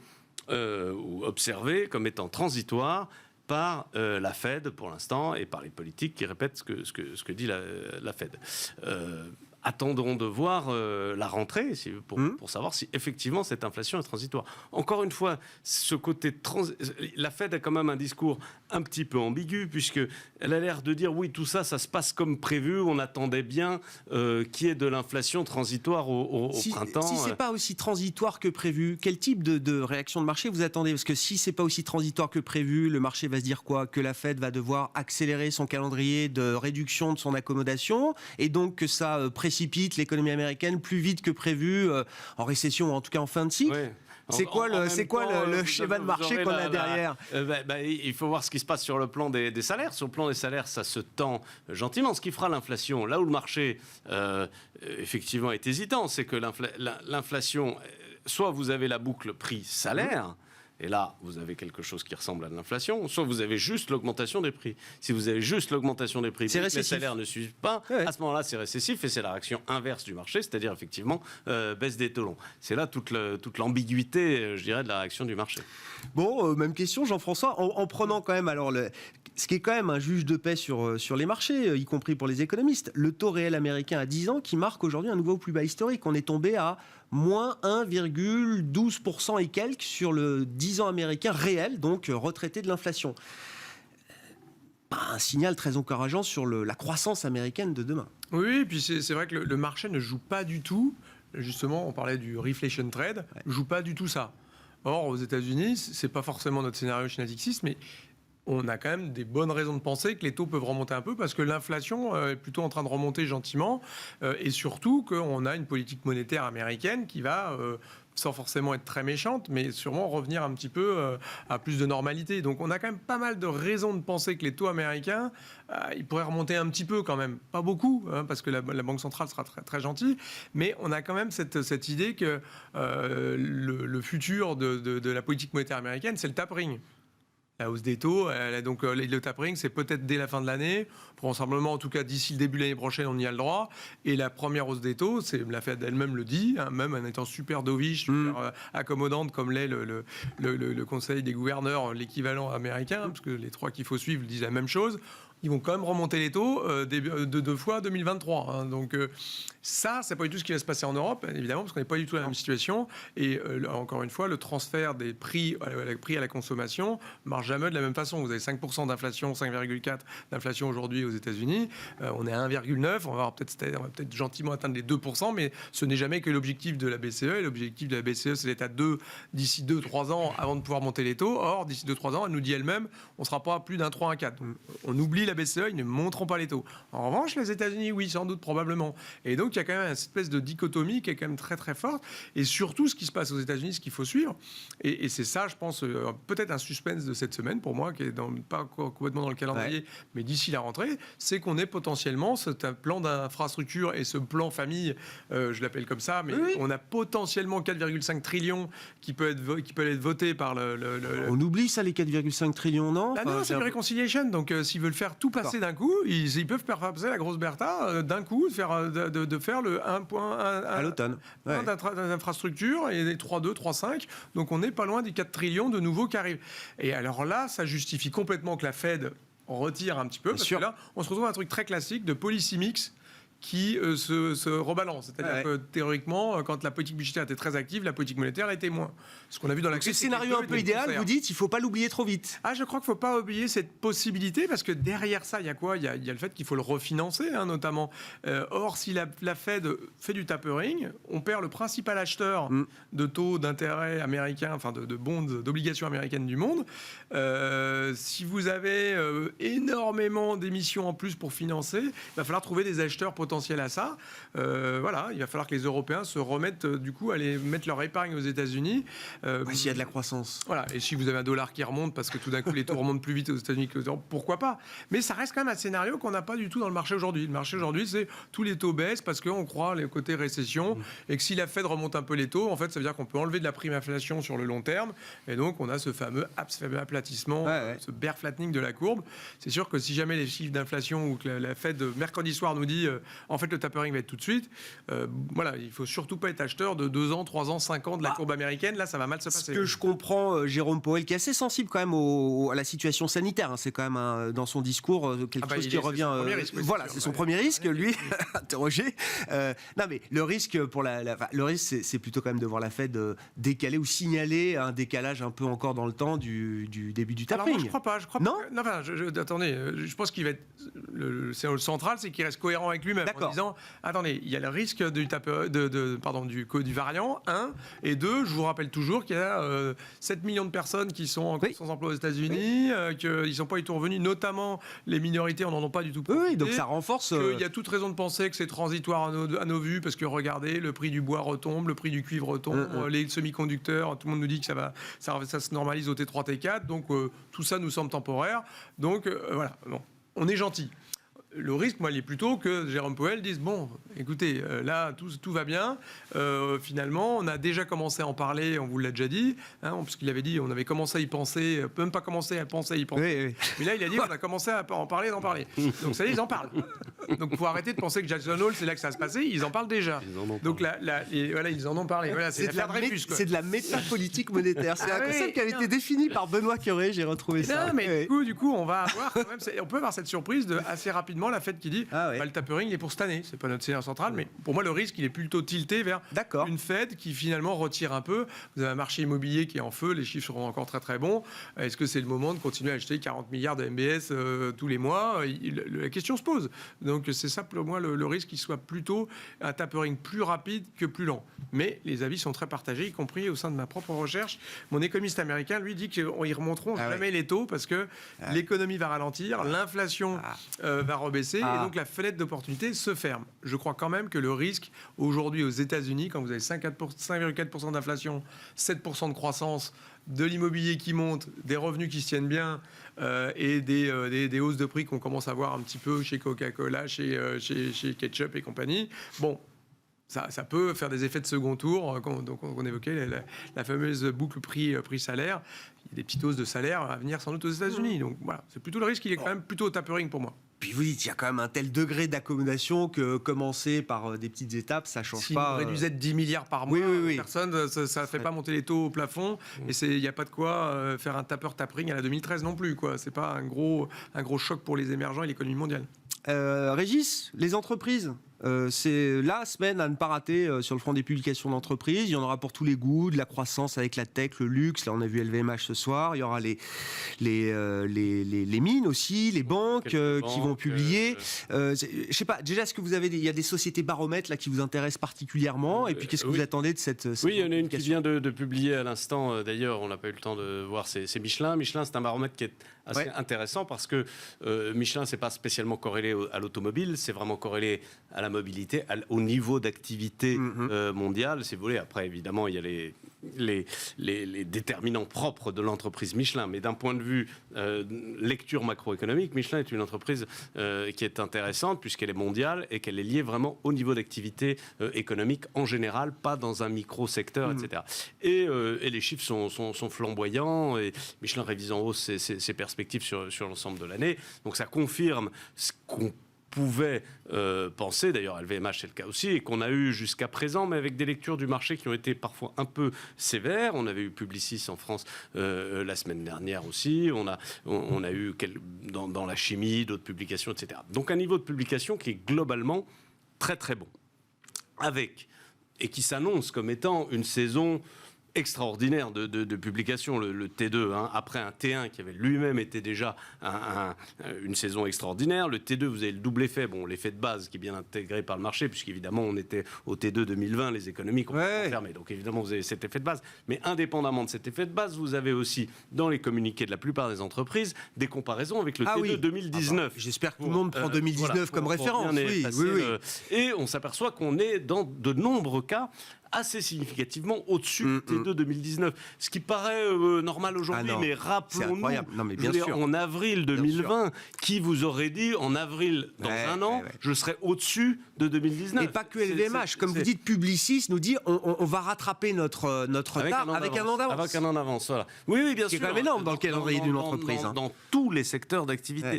ou observée comme étant transitoire par la Fed pour l'instant et par les politiques qui répètent ce que dit la Fed. attendons de voir la rentrée pour savoir si effectivement cette inflation est transitoire. Encore une fois, ce côté la Fed a quand même un discours un petit peu ambigu, puisqu'elle a l'air de dire oui, tout ça, ça se passe comme prévu, on attendait bien qu'il y ait de l'inflation transitoire au printemps. Si c'est pas aussi transitoire que prévu, quel type de réaction de marché vous attendez? Parce que si c'est pas aussi transitoire que prévu, le marché va se dire quoi? Que la Fed va devoir accélérer son calendrier de réduction de son accommodation, et donc que ça précipite l'économie américaine plus vite que prévu en récession, ou en tout cas en fin de cycle. Ouais. C'est quoi le schéma de marché qu'on a derrière? Il faut voir ce qui se passe sur le plan des salaires. Sur le plan des salaires, ça se tend gentiment. Ce qui fera l'inflation, là où le marché effectivement est hésitant, c'est que l'inflation, soit vous avez la boucle prix-salaire, et là, vous avez quelque chose qui ressemble à de l'inflation, soit vous avez juste l'augmentation des prix. Si vous avez juste l'augmentation des prix, les salaires ne suivent pas, à ce moment-là, c'est récessif, et c'est la réaction inverse du marché, c'est-à-dire effectivement baisse des taux longs. C'est là toute l'ambiguïté, je dirais, de la réaction du marché. Bon, même question, Jean-François, en prenant quand même ce qui est quand même un juge de paix sur les marchés, y compris pour les économistes, le taux réel américain à 10 ans qui marque aujourd'hui un nouveau plus bas historique. On est tombé à moins 1,12% et quelques sur le 10 ans américain réel, donc retraité de l'inflation. Un signal très encourageant sur la croissance américaine de demain. Oui, et puis c'est vrai que le marché ne joue pas du tout, justement, on parlait du reflation trade, joue pas du tout ça. Or, aux États-Unis, c'est pas forcément notre scénario chez Natixis, mais on a quand même des bonnes raisons de penser que les taux peuvent remonter un peu, parce que l'inflation est plutôt en train de remonter gentiment, et surtout qu'on a une politique monétaire américaine qui va, sans forcément être très méchante, mais sûrement revenir un petit peu à plus de normalité. Donc on a quand même pas mal de raisons de penser que les taux américains, ils pourraient remonter un petit peu quand même. Pas beaucoup, parce que la Banque centrale sera très, très gentille, mais on a quand même cette idée que le futur de la politique monétaire américaine, c'est le tapering. La hausse des taux, donc le tapering, c'est peut-être dès la fin de l'année. Probablement, en tout cas, d'ici le début de l'année prochaine, on y a le droit. Et la première hausse des taux, c'est la Fed elle-même le dit, même en étant super dovish, super accommodante, comme l'est le Conseil des gouverneurs, l'équivalent américain, parce que les trois qu'il faut suivre disent la même chose. Ils vont quand même remonter les taux de 2 fois 2023. Donc ça, c'est pas du tout ce qui va se passer en Europe, évidemment, parce qu'on n'est pas du tout dans la même situation. Et encore une fois, le transfert des prix à la consommation marche jamais de la même façon. Vous avez 5% d'inflation, 5,4% d'inflation aujourd'hui aux États-Unis. On est à 1,9%. On va peut-être gentiment atteindre les 2%, mais ce n'est jamais que l'objectif de la BCE. Et l'objectif de la BCE, c'est d'être à 2 d'ici 2-3 ans avant de pouvoir monter les taux. Or, d'ici 2-3 ans, elle nous dit elle-même, on ne sera pas à plus d'un 3 à 4. Donc, on oublie la BCE, ils ne monteront pas les taux. En revanche, les États-Unis, oui, sans doute, probablement. Et donc, il y a quand même une espèce de dichotomie qui est quand même très, très forte. Et surtout, ce qui se passe aux États-Unis, ce qu'il faut suivre, et c'est ça, je pense, peut-être un suspense de cette semaine, pour moi, qui est pas complètement dans le calendrier, mais d'ici la rentrée, c'est qu'on ait potentiellement ce plan d'infrastructure et ce plan famille, je l'appelle comme ça, mais on a potentiellement 4,5 trillions qui peut être voté par On oublie ça, les 4,5 trillions, non? Non, c'est une reconciliation. Donc, s'ils veulent faire tout passer d'un coup, ils peuvent faire passer la grosse Bertha d'un coup, de faire le 1,1 à l'automne d'infrastructure et des 3,2, 3,5. Donc, on n'est pas loin des 4 trillions de nouveaux qui arrivent. Et alors là, ça justifie complètement que la Fed retire un petit peu, parce que là, on se retrouve à un truc très classique de policy mix qui se rebalance. C'est-à-dire que théoriquement, quand la politique budgétaire était très active, la politique monétaire était moins. Ce qu'on a vu dans la crise. Ce scénario un peu idéal, vous dites, il ne faut pas l'oublier trop vite. Je crois qu'il ne faut pas oublier cette possibilité, parce que derrière ça, il y a quoi ? Il y a le fait qu'il faut le refinancer, notamment. Or, si la Fed fait du tapering, on perd le principal acheteur de taux d'intérêt américains, enfin de bonds, d'obligations américaines du monde. Si vous avez énormément d'émissions en plus pour financer, il va falloir trouver des acheteurs potentiels à ça. Voilà, il va falloir que les Européens se remettent, du coup, à aller mettre leur épargne aux États-Unis. S'il y a de la croissance. Voilà, et si vous avez un dollar qui remonte, parce que tout d'un coup, les taux remontent plus vite aux États-Unis qu'aux Européens, pourquoi pas ? Mais ça reste quand même un scénario qu'on n'a pas du tout dans le marché aujourd'hui. Le marché aujourd'hui, c'est tous les taux baissent parce qu'on croit les côtés récession, et que si la Fed remonte un peu les taux, en fait, ça veut dire qu'on peut enlever de la prime inflation sur le long terme, et donc on a ce fameux aplatissement, ce bear flattening de la courbe. C'est sûr que si jamais les chiffres d'inflation ou que la Fed mercredi soir nous dit en fait, le tapering va être tout de suite. Voilà, il faut surtout pas être acheteur de 2 ans, 3 ans, 5 ans de la courbe américaine. Là, ça va mal se passer. Ce que je comprends, Jérôme Powell, qui est assez sensible quand même à la situation sanitaire. Hein, c'est quand même dans son discours quelque chose qui revient. Voilà, c'est son premier risque, lui, interrogé. Non, mais le risque le risque, c'est plutôt quand même de voir la Fed décaler ou signaler un décalage un peu encore dans le temps du début du tapering. Alors moi, je crois pas. Non, enfin, attendez, je pense qu'il va être le central, c'est qu'il reste cohérent avec lui-même en disant attendez, il y a le risque du variant 1 et 2. Je vous rappelle toujours qu'il y a 7 millions de personnes qui sont encore sans emploi aux États-Unis, qu'ils sont pas du tout revenus, notamment les minorités, on n'en a pas du tout profité. Oui, donc ça renforce. Il y a toute raison de penser que c'est transitoire à nos vues, parce que regardez, le prix du bois retombe, le prix du cuivre retombe, les semi-conducteurs, tout le monde nous dit que ça se normalise au T3, T4, donc tout ça nous semble temporaire. Donc voilà, bon, on est gentil. Le risque, moi, il est plutôt que Jérôme Powell dise bon, écoutez, là, tout va bien. Finalement, on a déjà commencé à en parler, on vous l'a déjà dit, hein, parce qu'il avait dit, on avait commencé à y penser, même pas commencé à penser à y penser. Oui. Mais là, il a dit, on a commencé à en parler, d'en parler. Donc, ça y est, ils en parlent. Donc, il faut arrêter de penser que Jackson Hole, c'est là que ça va se passer. Ils en parlent déjà. Donc, voilà, ils en ont parlé. Voilà, c'est de la métapolitique monétaire. C'est un concept qui avait été défini par Benoît Cœuré. J'ai retrouvé ça. Non, mais du coup, on va avoir quand même, on peut avoir cette surprise assez rapidement. La Fed qui dit le tapering il est pour cette année, c'est pas notre scénario central, mais pour moi le risque il est plutôt tilté vers une Fed qui finalement retire un peu. Vous avez un marché immobilier qui est en feu, les chiffres seront encore très très bons. Est-ce que c'est le moment de continuer à acheter 40 milliards de MBS tous les mois? La question se pose. Donc c'est ça pour moi le risque qu'il soit plutôt un tapering plus rapide que plus lent. Mais les avis sont très partagés, y compris au sein de ma propre recherche. Mon économiste américain lui dit qu'ils remonteront jamais les taux parce que l'économie va ralentir, l'inflation va rebaisser. Et donc la fenêtre d'opportunité se ferme. Je crois quand même que le risque aujourd'hui aux États-Unis, quand vous avez 5,4% d'inflation, 7% de croissance, de l'immobilier qui monte, des revenus qui se tiennent bien et des hausses de prix qu'on commence à voir un petit peu chez Coca-Cola, chez Ketchup et compagnie. Bon. Ça peut faire des effets de second tour, donc on évoquait la fameuse boucle prix-salaire. Il y a des petites hausses de salaire à venir sans doute aux États-Unis. Donc voilà, c'est plutôt le risque, il est quand même plutôt au tapering pour moi. Puis vous dites, il y a quand même un tel degré d'accommodation que commencer par des petites étapes, ça ne change pas. Si vous réduisez de 10 milliards par mois, personne, ça ne fait pas monter les taux au plafond. Et il n'y a pas de quoi faire un tapering à la 2013 non plus. Ce n'est pas un gros choc pour les émergents et l'économie mondiale. Régis, les entreprises, c'est la semaine à ne pas rater sur le front des publications d'entreprises. Il y en aura pour tous les goûts, de la croissance avec la tech, le luxe. Là, on a vu LVMH ce soir. Il y aura les mines aussi, les banques qui vont publier. Je sais pas. Déjà, est-ce que vous avez il y a des sociétés baromètres là qui vous intéressent particulièrement? Et puis, qu'est-ce que vous attendez de cette Oui, il y en a une qui vient de publier à l'instant. D'ailleurs, on n'a pas eu le temps de voir. C'est Michelin. Michelin, c'est un baromètre qui est assez intéressant parce que Michelin, c'est pas spécialement corrélé à l'automobile, c'est vraiment corrélé à la mobilité, au niveau d'activité mondiale, si vous voulez. Après, évidemment, il y a les déterminants propres de l'entreprise Michelin. Mais d'un point de vue lecture macroéconomique, Michelin est une entreprise qui est intéressante puisqu'elle est mondiale et qu'elle est liée vraiment au niveau d'activité économique en général, pas dans un micro-secteur, etc. Et les chiffres sont flamboyants et Michelin révise en hausse ses perspectives sur l'ensemble de l'année. Donc ça confirme ce qu'on pouvait penser, d'ailleurs LVMH c'est le cas aussi, et qu'on a eu jusqu'à présent, mais avec des lectures du marché qui ont été parfois un peu sévères. On avait eu Publicis en France la semaine dernière aussi, on a eu dans la chimie d'autres publications, etc. Donc un niveau de publication qui est globalement très très bon, et qui s'annonce comme étant une saison extraordinaire de publication, le T2, après un T1 qui avait lui-même été déjà une saison extraordinaire. Le T2, vous avez le double effet, l'effet de base qui est bien intégré par le marché, puisqu'évidemment on était au T2 2020, les économies complètement fermées. Donc évidemment vous avez cet effet de base. Mais indépendamment de cet effet de base, vous avez aussi dans les communiqués de la plupart des entreprises des comparaisons avec le T2 2019. J'espère que tout le monde prend 2019 comme référence. Et on s'aperçoit qu'on est dans de nombreux cas assez significativement au-dessus du T2 2019. Ce qui paraît normal aujourd'hui, mais rappelons-nous, en avril 2020, qui vous aurait dit en avril, dans un an, je serai au-dessus de 2019. Et pas que LVMH. Comme vous dites, Publicis nous dit on va rattraper notre retard avec un an d'avance. Avec un an d'avance, voilà. Oui, bien sûr. C'est quand même énorme dans le calendrier d'une entreprise. Dans tous les secteurs d'activité,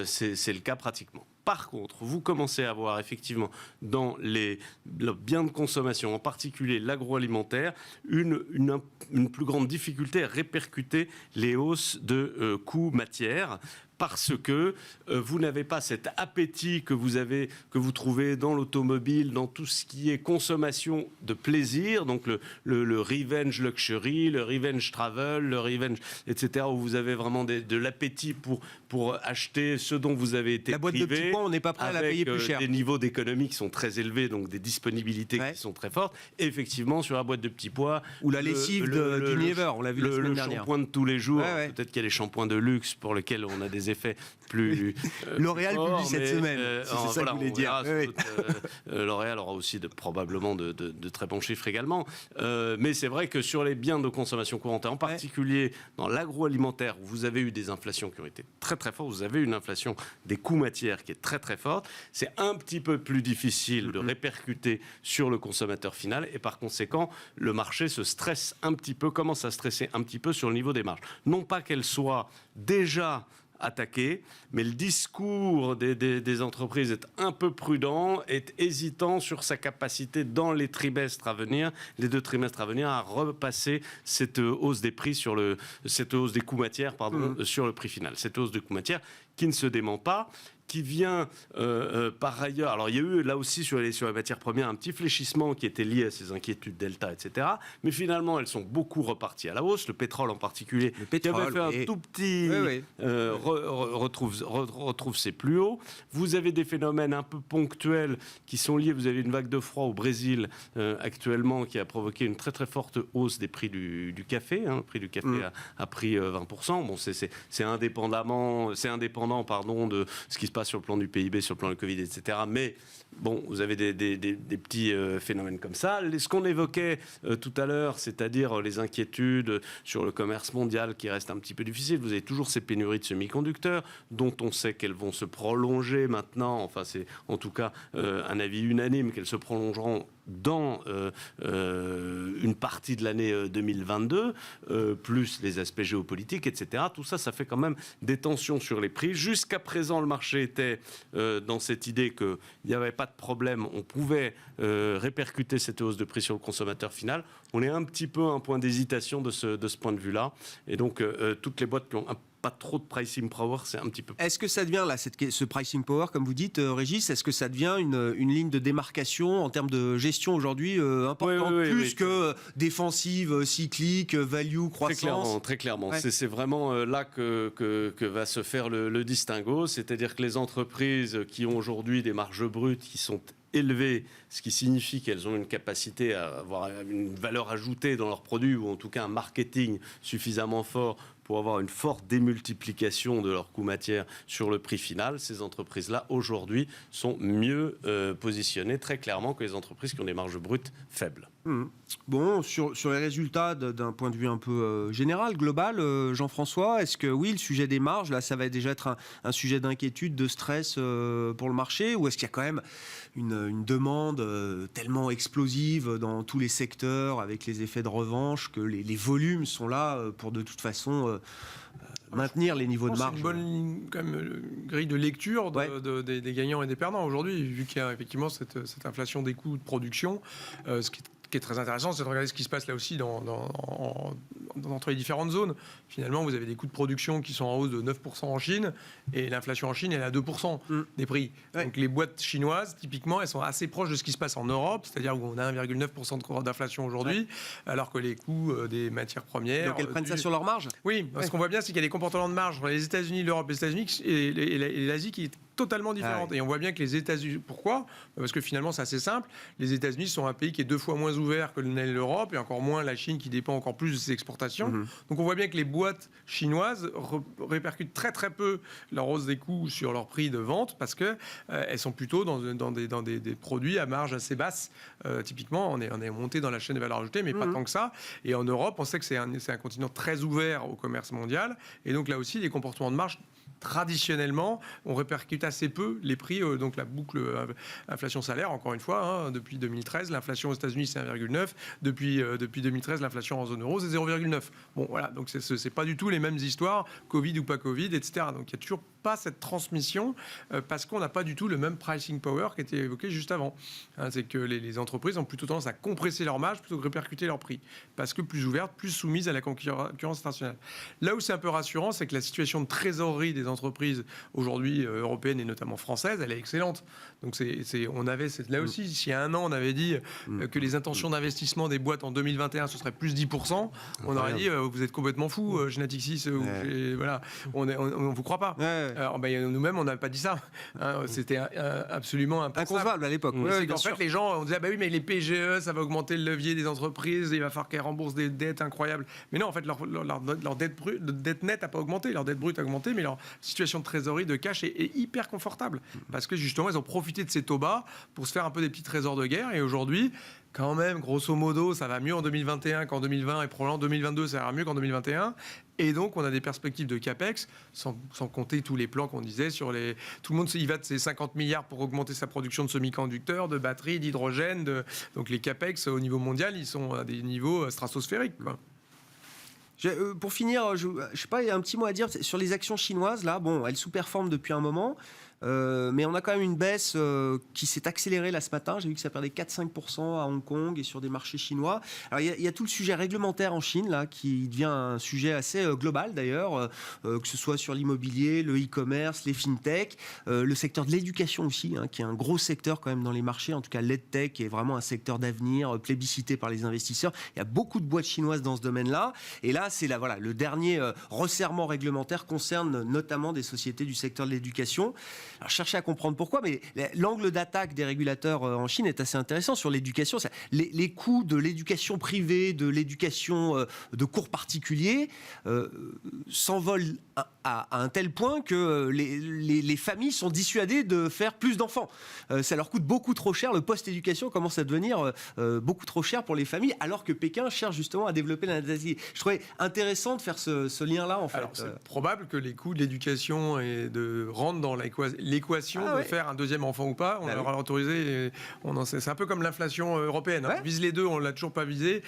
c'est le cas pratiquement. Par contre, vous commencez à voir effectivement dans les biens de consommation, en particulier l'agroalimentaire, une plus grande difficulté à répercuter les hausses de coûts matières. Parce que vous n'avez pas cet appétit que vous trouvez dans l'automobile, dans tout ce qui est consommation de plaisir, donc le revenge luxury, le revenge travel, le revenge, etc., où vous avez vraiment de l'appétit pour acheter ce dont vous avez été la boîte privé, de petits pois, on n'est pas prêt à la payer plus cher. Des niveaux d'économie qui sont très élevés, donc des disponibilités qui sont très fortes. Et effectivement, sur la boîte de petits pois... Ou la lessive d'Unilever, on l'a vu la semaine dernière. Le shampoing de tous les jours, peut-être qu'il y a les shampoings de luxe pour lesquels on a des effets plus... L'Oréal publie cette semaine, c'est ça que vous voulez dire. L'Oréal aura aussi probablement de très bons chiffres également. Mais c'est vrai que sur les biens de consommation courante, en particulier dans l'agroalimentaire, où vous avez eu des inflations qui ont été très très fortes, vous avez une inflation des coûts matières qui est très très forte, c'est un petit peu plus difficile de répercuter sur le consommateur final et par conséquent, le marché se stresse un petit peu, commence à stresser un petit peu sur le niveau des marges. Non pas qu'elles soient déjà attaqué, mais le discours des entreprises est un peu prudent, est hésitant sur sa capacité dans les trimestres à venir, les 2 trimestres à venir, à repasser cette hausse des prix cette hausse des coûts matières, sur le prix final. Cette hausse des coûts matières qui ne se dément pas, qui vient par ailleurs... Alors, il y a eu là aussi sur les matières premières un petit fléchissement qui était lié à ces inquiétudes Delta, etc. Mais finalement, elles sont beaucoup reparties à la hausse. Le pétrole en particulier, qui avait fait un tout petit... retrouve ses plus hauts. Vous avez des phénomènes un peu ponctuels qui sont liés. Vous avez une vague de froid au Brésil actuellement qui a provoqué une très très forte hausse des prix du café. Le prix du café a pris 20%. Bon, c'est indépendant de ce qui se passe sur le plan du PIB, sur le plan du Covid, etc. Mais bon, vous avez des petits phénomènes comme ça. Ce qu'on évoquait tout à l'heure, c'est-à-dire les inquiétudes sur le commerce mondial qui reste un petit peu difficile. Vous avez toujours ces pénuries de semi-conducteurs dont on sait qu'elles vont se prolonger maintenant. Enfin, c'est en tout cas un avis unanime qu'elles se prolongeront dans une partie de l'année 2022, plus les aspects géopolitiques, etc. Tout ça, ça fait quand même des tensions sur les prix. Jusqu'à présent, le marché était dans cette idée qu'il n'y avait pas de problème, on pouvait répercuter cette hausse de prix sur le consommateur final. On est un petit peu à un point d'hésitation de ce point de vue-là. Et donc, toutes les boîtes qui ont pas trop de pricing power, c'est un petit peu... Est-ce que ça devient, là, ce pricing power, comme vous dites, Régis, est-ce que ça devient une ligne de démarcation en termes de gestion aujourd'hui importante, plus que défensive, cyclique, value, croissance? Très clairement. Ouais. C'est vraiment là que va se faire le distinguo, c'est-à-dire que les entreprises qui ont aujourd'hui des marges brutes qui sont élevées, ce qui signifie qu'elles ont une capacité à avoir une valeur ajoutée dans leurs produits, ou en tout cas un marketing suffisamment fort pour avoir une forte démultiplication de leurs coûts matières sur le prix final. Ces entreprises-là, aujourd'hui, sont mieux positionnées très clairement que les entreprises qui ont des marges brutes faibles. Bon, sur les résultats d'un point de vue un peu général, global, Jean-François, est-ce que oui, le sujet des marges, là, ça va déjà être un sujet d'inquiétude, de stress pour le marché, ou est-ce qu'il y a quand même une demande tellement explosive dans tous les secteurs avec les effets de revanche que les volumes sont là pour de toute façon maintenir les niveaux de marge? C'est une bonne quand même, grille de lecture des gagnants et des perdants aujourd'hui, vu qu'il y a effectivement cette inflation des coûts de production, ce qui est très intéressant, c'est de regarder ce qui se passe là aussi entre les différentes zones. Finalement, vous avez des coûts de production qui sont en hausse de 9% en Chine, et l'inflation en Chine, elle est à 2% des prix. Donc les boîtes chinoises, typiquement, elles sont assez proches de ce qui se passe en Europe, c'est-à-dire où on a 1,9% d'inflation aujourd'hui, alors que les coûts des matières premières... Donc elles prennent ça sur leur marge? Oui, ce qu'on voit bien, c'est qu'il y a des comportements de marge entre les États-Unis, l'Europe, les États-Unis et l'Asie qui est totalement différente. Et on voit bien que les États-Unis... Pourquoi? Parce que finalement, c'est assez simple. Les États-Unis sont un pays qui est 2 fois moins ouvert que l'Europe, et encore moins la Chine qui dépend encore plus de ses exportations. Donc on voit bien que les boîtes chinoises répercutent très très peu leur hausse des coûts sur leur prix de vente, parce que elles sont plutôt dans des produits à marge assez basse. Typiquement, on est monté dans la chaîne de valeur ajoutée, mais pas tant que ça. Et en Europe, on sait que c'est un continent très ouvert au commerce mondial, et donc là aussi, les comportements de marge traditionnellement, on répercute assez peu les prix, donc la boucle inflation-salaire, encore une fois, depuis 2013, l'inflation aux États-Unis c'est 1,9, depuis 2013, l'inflation en zone euro c'est 0,9. Bon, voilà, donc c'est pas du tout les mêmes histoires, Covid ou pas Covid, etc. Donc il n'y a toujours pas cette transmission parce qu'on n'a pas du tout le même pricing power qui était évoqué juste avant. C'est que les entreprises ont plutôt tendance à compresser leur marge plutôt que répercuter leur prix, parce que plus ouvertes, plus soumises à la concurrence internationale. Là où c'est un peu rassurant, c'est que la situation de trésorerie des entreprises aujourd'hui européennes et notamment françaises, elle est excellente. Donc on avait là aussi, s'il y a un an, on avait dit que les intentions d'investissement des boîtes en 2021 ce serait plus 10%, on aurait dit vous êtes complètement fou, Genatixis, voilà, on vous croit pas. Alors, nous-mêmes, on n'avait pas dit ça. C'était absolument inconcevable à l'époque. C'est qu'en fait, les gens, on disait, oui, mais les PGE, ça va augmenter le levier des entreprises, il va falloir qu'elles remboursent des dettes incroyables. Mais non, en fait, leur dette nette n'a pas augmenté, leur dette brute a augmenté, mais leur situation de trésorerie, de cash est hyper confortable. Parce que justement, ils ont profité de ces taux bas pour se faire un peu des petits trésors de guerre. Et aujourd'hui, quand même, grosso modo, ça va mieux en 2021 qu'en 2020 et probablement en 2022, ça ira mieux qu'en 2021. Et donc, on a des perspectives de CAPEX, sans compter tous les plans qu'on disait sur les... Tout le monde y va de ses 50 milliards pour augmenter sa production de semi-conducteurs, de batteries, d'hydrogène. Donc, les CAPEX, au niveau mondial, ils sont à des niveaux stratosphériques, quoi. Pour finir, je sais pas, il y a un petit mot à dire sur les actions chinoises. Là, bon, elles sous-performent depuis un moment. Mais on a quand même une baisse qui s'est accélérée là ce matin. J'ai vu que ça perdait 4-5% à Hong Kong et sur des marchés chinois. Alors il y a tout le sujet réglementaire en Chine là qui devient un sujet assez global d'ailleurs, que ce soit sur l'immobilier, le e-commerce, les fintech, le secteur de l'éducation aussi, qui est un gros secteur quand même dans les marchés. En tout cas, l'EdTech est vraiment un secteur d'avenir plébiscité par les investisseurs. Il y a beaucoup de boîtes chinoises dans ce domaine-là. Et là, c'est le dernier resserrement réglementaire concerne notamment des sociétés du secteur de l'éducation. Alors, cherchez à comprendre pourquoi, mais l'angle d'attaque des régulateurs en Chine est assez intéressant sur l'éducation. Les coûts de l'éducation privée, de l'éducation de cours particuliers s'envolent à un tel point que les familles sont dissuadées de faire plus d'enfants. Ça leur coûte beaucoup trop cher. Le post-éducation commence à devenir beaucoup trop cher pour les familles, alors que Pékin cherche justement à développer la natalité. Je trouvais intéressant de faire ce lien-là, en fait. Alors, c'est probable que les coûts de l'éducation rentrent dans l'équation de faire un deuxième enfant ou pas. On leur a autorisé. C'est un peu comme l'inflation européenne. On vise les deux, on ne l'a toujours pas visé.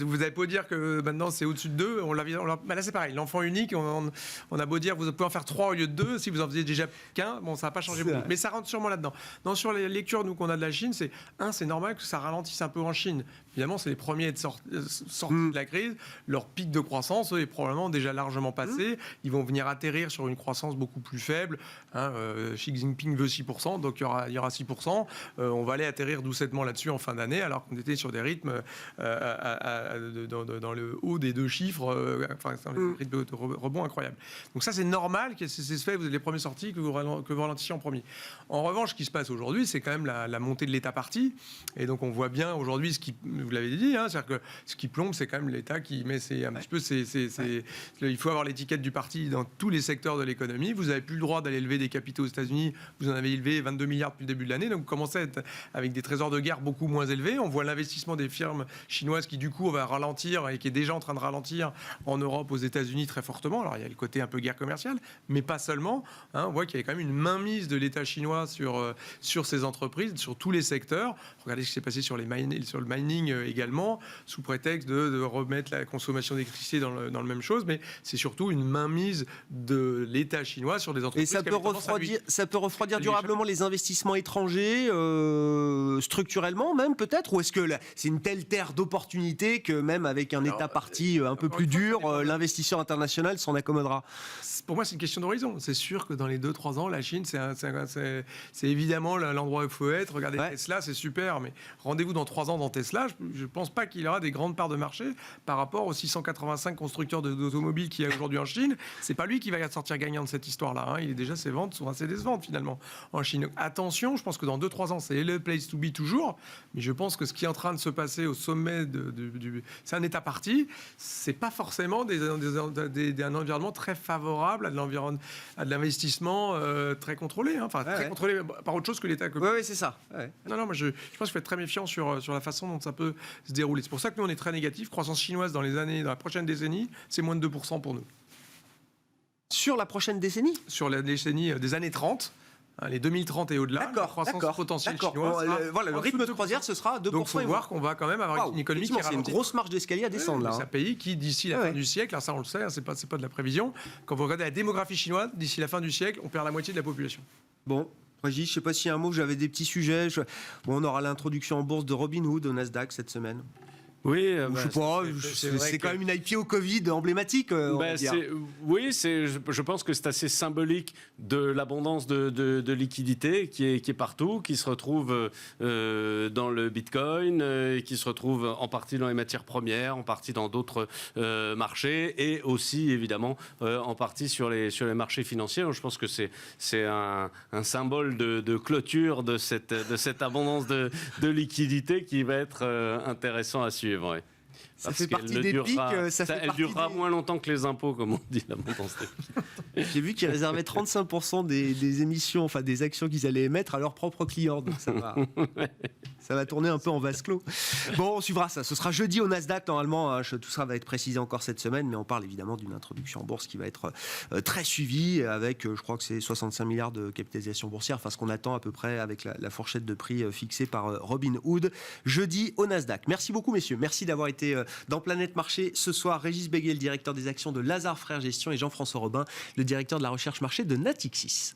Vous avez beau dire que maintenant c'est au-dessus de 2, on l'a visé. Là, c'est pareil. L'enfant unique, on a beau dire vous pouvez en faire 3 au lieu de 2. Si vous en faisiez déjà qu'un, bon, ça va pas changer beaucoup. Mais ça rentre sûrement là-dedans. Non, sur les lectures qu'on a de la Chine, c'est normal que ça ralentisse un peu en Chine. Évidemment, c'est les premiers à être sortis de la crise. Leur pic de croissance est probablement déjà largement passé. Ils vont venir atterrir sur une croissance beaucoup plus faible. Xi Jinping veut 6%, donc il y aura 6%. On va aller atterrir doucettement là-dessus en fin d'année, alors qu'on était sur des rythmes dans le haut des 2 chiffres. C'est un rythme de rebond incroyable. Donc ça, c'est normal que c'est fait. Vous êtes les premiers sortis que vous ralentissiez en premier. En revanche, ce qui se passe aujourd'hui, c'est quand même la montée de l'État parti. Et donc, on voit bien aujourd'hui ce qui, vous l'avez dit, c'est-à-dire que ce qui plombe, c'est quand même l'État qui met petit peu. Il faut avoir l'étiquette du parti dans tous les secteurs de l'économie. Vous n'avez plus le droit d'aller lever des capitaux aux États-Unis. Vous en avez élevé 22 milliards depuis le début de l'année. Donc, vous commencez à être avec des trésors de guerre beaucoup moins élevés. On voit l'investissement des firmes chinoises qui, du coup, va ralentir et qui est déjà en train de ralentir en Europe, aux États-Unis très fortement. Alors, il y a le côté un peu guerre commerciale, mais pas seulement. On voit qu'il y a quand même une mainmise de l'État chinois sur ces entreprises, sur tous les secteurs. Regardez ce qui s'est passé sur le mining également, sous prétexte de remettre la consommation d'électricité dans le même chose, mais c'est surtout une mainmise de l'État chinois sur des entreprises. Et ça peut refroidir durablement les investissements étrangers, structurellement même peut-être, ou est-ce que c'est une telle terre d'opportunités que même avec un État parti un peu plus dur, l'investisseur international s'en accommodera? Pour moi, c'est une question d'horizon. C'est sûr que dans les 2-3 ans, la Chine, c'est évidemment l'endroit où il faut être. Regardez Tesla, c'est super, mais rendez-vous dans 3 ans dans Tesla. Je ne pense pas qu'il aura des grandes parts de marché par rapport aux 685 constructeurs d'automobiles qu'il y a aujourd'hui en Chine. C'est pas lui qui va sortir gagnant de cette histoire-là. Ses ventes sont assez décevantes finalement en Chine. Donc, attention, je pense que dans 2-3 ans, c'est le place to be toujours. Mais je pense que ce qui est en train de se passer au sommet c'est un État parti. C'est pas forcément un environnement très favorable à de l'investissement très contrôlé. Très contrôlé par autre chose que l'État. Oui, c'est ça. Non, moi je pense qu'il faut être très méfiant sur la façon dont ça peut se dérouler. C'est pour ça que nous, on est très négatif. Croissance chinoise dans la prochaine décennie, c'est moins de 2% pour nous. Sur la prochaine décennie? Sur la décennie des années 30. Les 2030 et au-delà, la croissance potentielle chinoise. Voilà, le rythme de croisière, ce sera 2%. Donc, il faut voir qu'on va quand même avoir une économie qui c'est une grosse marge d'escalier à descendre, là. C'est un pays qui, d'ici la fin du siècle, ça on le sait, c'est pas de la prévision, quand vous regardez la démographie chinoise, d'ici la fin du siècle, on perd la moitié de la population. Bon. Régis, je ne sais pas s'il y a un mot, j'avais des petits sujets. Bon, on aura l'introduction en bourse de Robinhood au Nasdaq cette semaine. Oui, Je sais pas, c'est quand même une IPO Covid emblématique. On va dire. Je pense que c'est assez symbolique de l'abondance de liquidités qui est partout, qui se retrouve dans le Bitcoin, qui se retrouve en partie dans les matières premières, en partie dans d'autres marchés, et aussi évidemment en partie sur les marchés financiers. Donc, je pense que c'est un symbole de clôture de cette abondance de liquidités qui va être intéressant à suivre. Ouais. Ça fait partie des pics. Elle durera moins longtemps que les impôts, comme on dit, l'abondance des pics. J'ai vu qu'ils réservaient 35% des émissions, enfin des actions qu'ils allaient émettre à leurs propres clients. Donc ça va tourner un peu en vase clos. Bon, on suivra ça. Ce sera jeudi au Nasdaq, normalement. Hein, tout ça va être précisé encore cette semaine, mais on parle évidemment d'une introduction en bourse qui va être très suivie, avec, je crois que c'est 65 milliards de capitalisation boursière, enfin ce qu'on attend à peu près avec la fourchette de prix fixée par Robinhood, jeudi au Nasdaq. Merci beaucoup, messieurs. Merci d'avoir été dans Planète Marché ce soir. Régis Béguet, le directeur des actions de Lazard Frères Gestion, et Jean-François Robin, le directeur de la recherche marché de Natixis.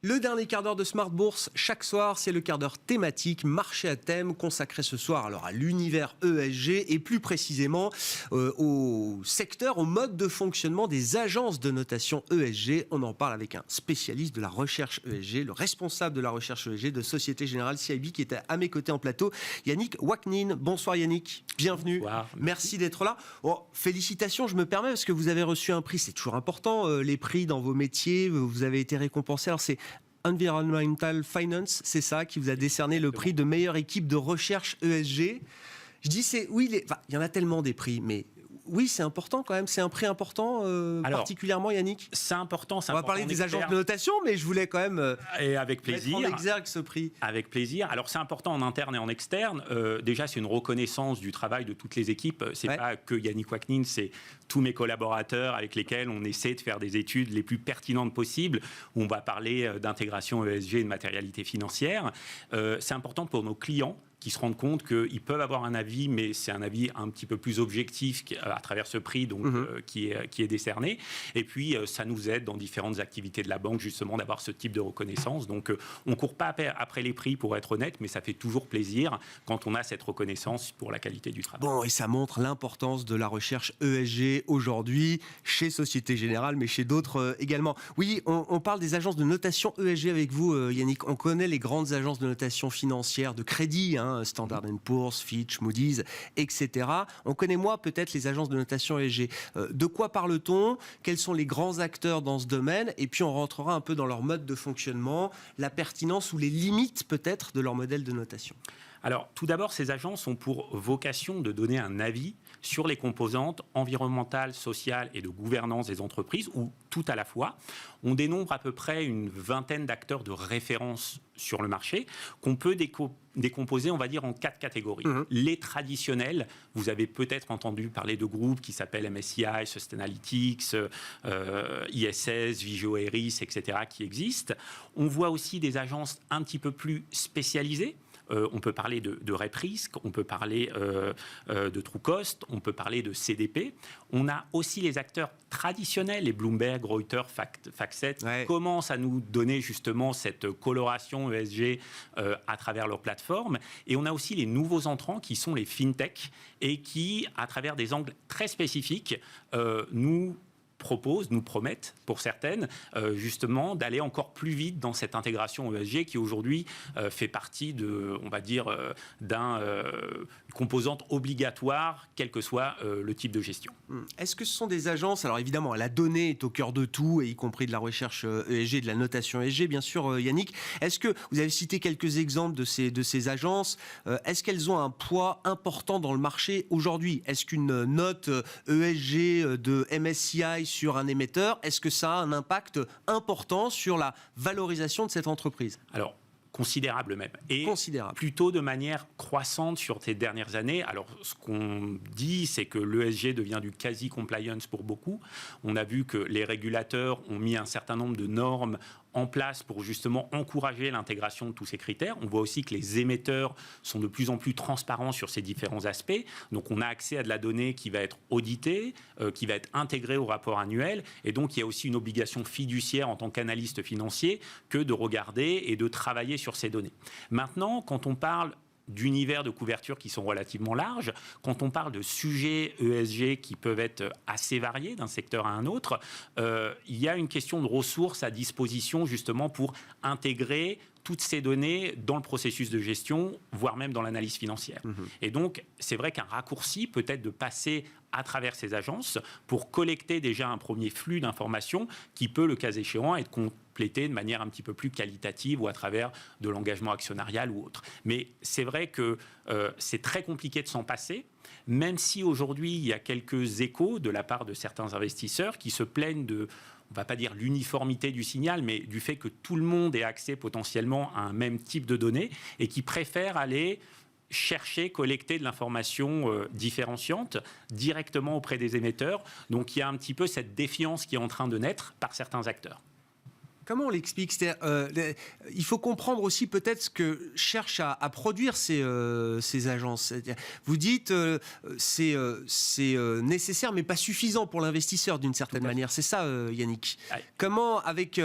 Le dernier quart d'heure de Smart Bourse, chaque soir, c'est le quart d'heure thématique, marché à thème, consacré ce soir alors à l'univers ESG et plus précisément au secteur, au mode de fonctionnement des agences de notation ESG. On en parle avec un spécialiste de la recherche ESG, le responsable de la recherche ESG de Société Générale CIB qui était à mes côtés en plateau, Yannick Waknin. Bonsoir Yannick, bienvenue. Bonsoir. Merci d'être là. Oh, félicitations, je me permets parce que vous avez reçu un prix, c'est toujours important, les prix dans vos métiers, vous avez été récompensé. Alors c'est Environmental Finance, c'est ça, qui vous a décerné le prix de meilleure équipe de recherche ESG. Je dis, il y en a tellement des prix, mais oui, c'est important quand même. C'est un prix important, particulièrement, Yannick. C'est important. On va parler des agences de notation, mais je voulais quand même et avec plaisir, mettre en exergue ce prix. Avec plaisir. Alors, c'est important en interne et en externe. Déjà, c'est une reconnaissance du travail de toutes les équipes. C'est pas que Yannick Waknin, c'est tous mes collaborateurs avec lesquels on essaie de faire des études les plus pertinentes possibles. On va parler d'intégration ESG et de matérialité financière. C'est important pour nos clients qui se rendent compte qu'ils peuvent avoir un avis, mais c'est un avis un petit peu plus objectif à travers ce prix donc, qui est décerné. Et puis, ça nous aide dans différentes activités de la banque, justement, d'avoir ce type de reconnaissance. Donc, on ne court pas après les prix, pour être honnête, mais ça fait toujours plaisir quand on a cette reconnaissance pour la qualité du travail. Bon, et ça montre l'importance de la recherche ESG aujourd'hui, chez Société Générale, mais chez d'autres également. Oui, on parle des agences de notation ESG avec vous, Yannick. On connaît les grandes agences de notation financière, de crédit, Standard & Poor's, Fitch, Moody's, etc. On connaît peut-être les agences de notation ESG. De quoi parle-t-on? Quels sont les grands acteurs dans ce domaine? Et puis on rentrera un peu dans leur mode de fonctionnement, la pertinence ou les limites peut-être de leur modèle de notation. Alors, tout d'abord, ces agences ont pour vocation de donner un avis sur les composantes environnementales, sociales et de gouvernance des entreprises, ou tout à la fois. On dénombre à peu près une vingtaine d'acteurs de référence sur le marché qu'on peut décomposer, on va dire, en 4 catégories. Les traditionnels, vous avez peut-être entendu parler de groupes qui s'appellent MSCI, Sustainalytics, ISS, Vigeo Eiris, etc., qui existent. On voit aussi des agences un petit peu plus spécialisées. On peut parler de RepRisk, on peut parler de Trucost, on peut parler de CDP. On a aussi les acteurs traditionnels, les Bloomberg, Reuters, FactSet, commencent à nous donner justement cette coloration ESG à travers leur plateforme. Et on a aussi les nouveaux entrants qui sont les FinTech et qui, à travers des angles très spécifiques, nous promettent, pour certaines, justement, d'aller encore plus vite dans cette intégration ESG qui, aujourd'hui, fait partie on va dire, d'une composante obligatoire, quel que soit le type de gestion. Est-ce que ce sont des agences, alors évidemment, la donnée est au cœur de tout, et y compris de la recherche ESG, de la notation ESG, bien sûr, Yannick. Est-ce que, vous avez cité quelques exemples de ces agences, est-ce qu'elles ont un poids important dans le marché aujourd'hui? Est-ce qu'une note ESG de MSCI sur un émetteur, est-ce que ça a un impact important sur la valorisation de cette entreprise? Alors, Considérable même. Et Considérable. plutôt de manière croissante sur ces dernières années. Alors, ce qu'on dit, c'est que l'ESG devient du quasi-compliance pour beaucoup. On a vu que les régulateurs ont mis un certain nombre de normes en place pour justement encourager l'intégration de tous ces critères. On voit aussi que les émetteurs sont de plus en plus transparents sur ces différents aspects. Donc, on a accès à de la donnée qui va être auditée, qui va être intégrée au rapport annuel. Et donc, il y a aussi une obligation fiduciaire en tant qu'analyste financier que de regarder et de travailler sur ces données. Maintenant, quand on parle d'univers de couverture qui sont relativement larges, quand on parle de sujets ESG qui peuvent être assez variés d'un secteur à un autre, il y a une question de ressources à disposition justement pour intégrer toutes ces données dans le processus de gestion, voire même dans l'analyse financière. Et donc, c'est vrai qu'un raccourci peut être de passer à travers ces agences pour collecter déjà un premier flux d'informations qui peut, le cas échéant, être complété de manière un petit peu plus qualitative ou à travers de l'engagement actionnarial ou autre. Mais c'est vrai que c'est très compliqué de s'en passer, même si aujourd'hui, il y a quelques échos de la part de certains investisseurs qui se plaignent de, on ne va pas dire l'uniformité du signal, mais du fait que tout le monde ait accès potentiellement à un même type de données et qui préfèrent aller chercher, collecter de l'information différenciante directement auprès des émetteurs. Donc il y a un petit peu cette défiance qui est en train de naître par certains acteurs. Comment on l'explique? Il faut comprendre aussi peut-être ce que cherchent à produire ces agences. Vous dites c'est nécessaire mais pas suffisant pour l'investisseur d'une certaine manière. C'est ça, Yannick. Ouais. Comment, avec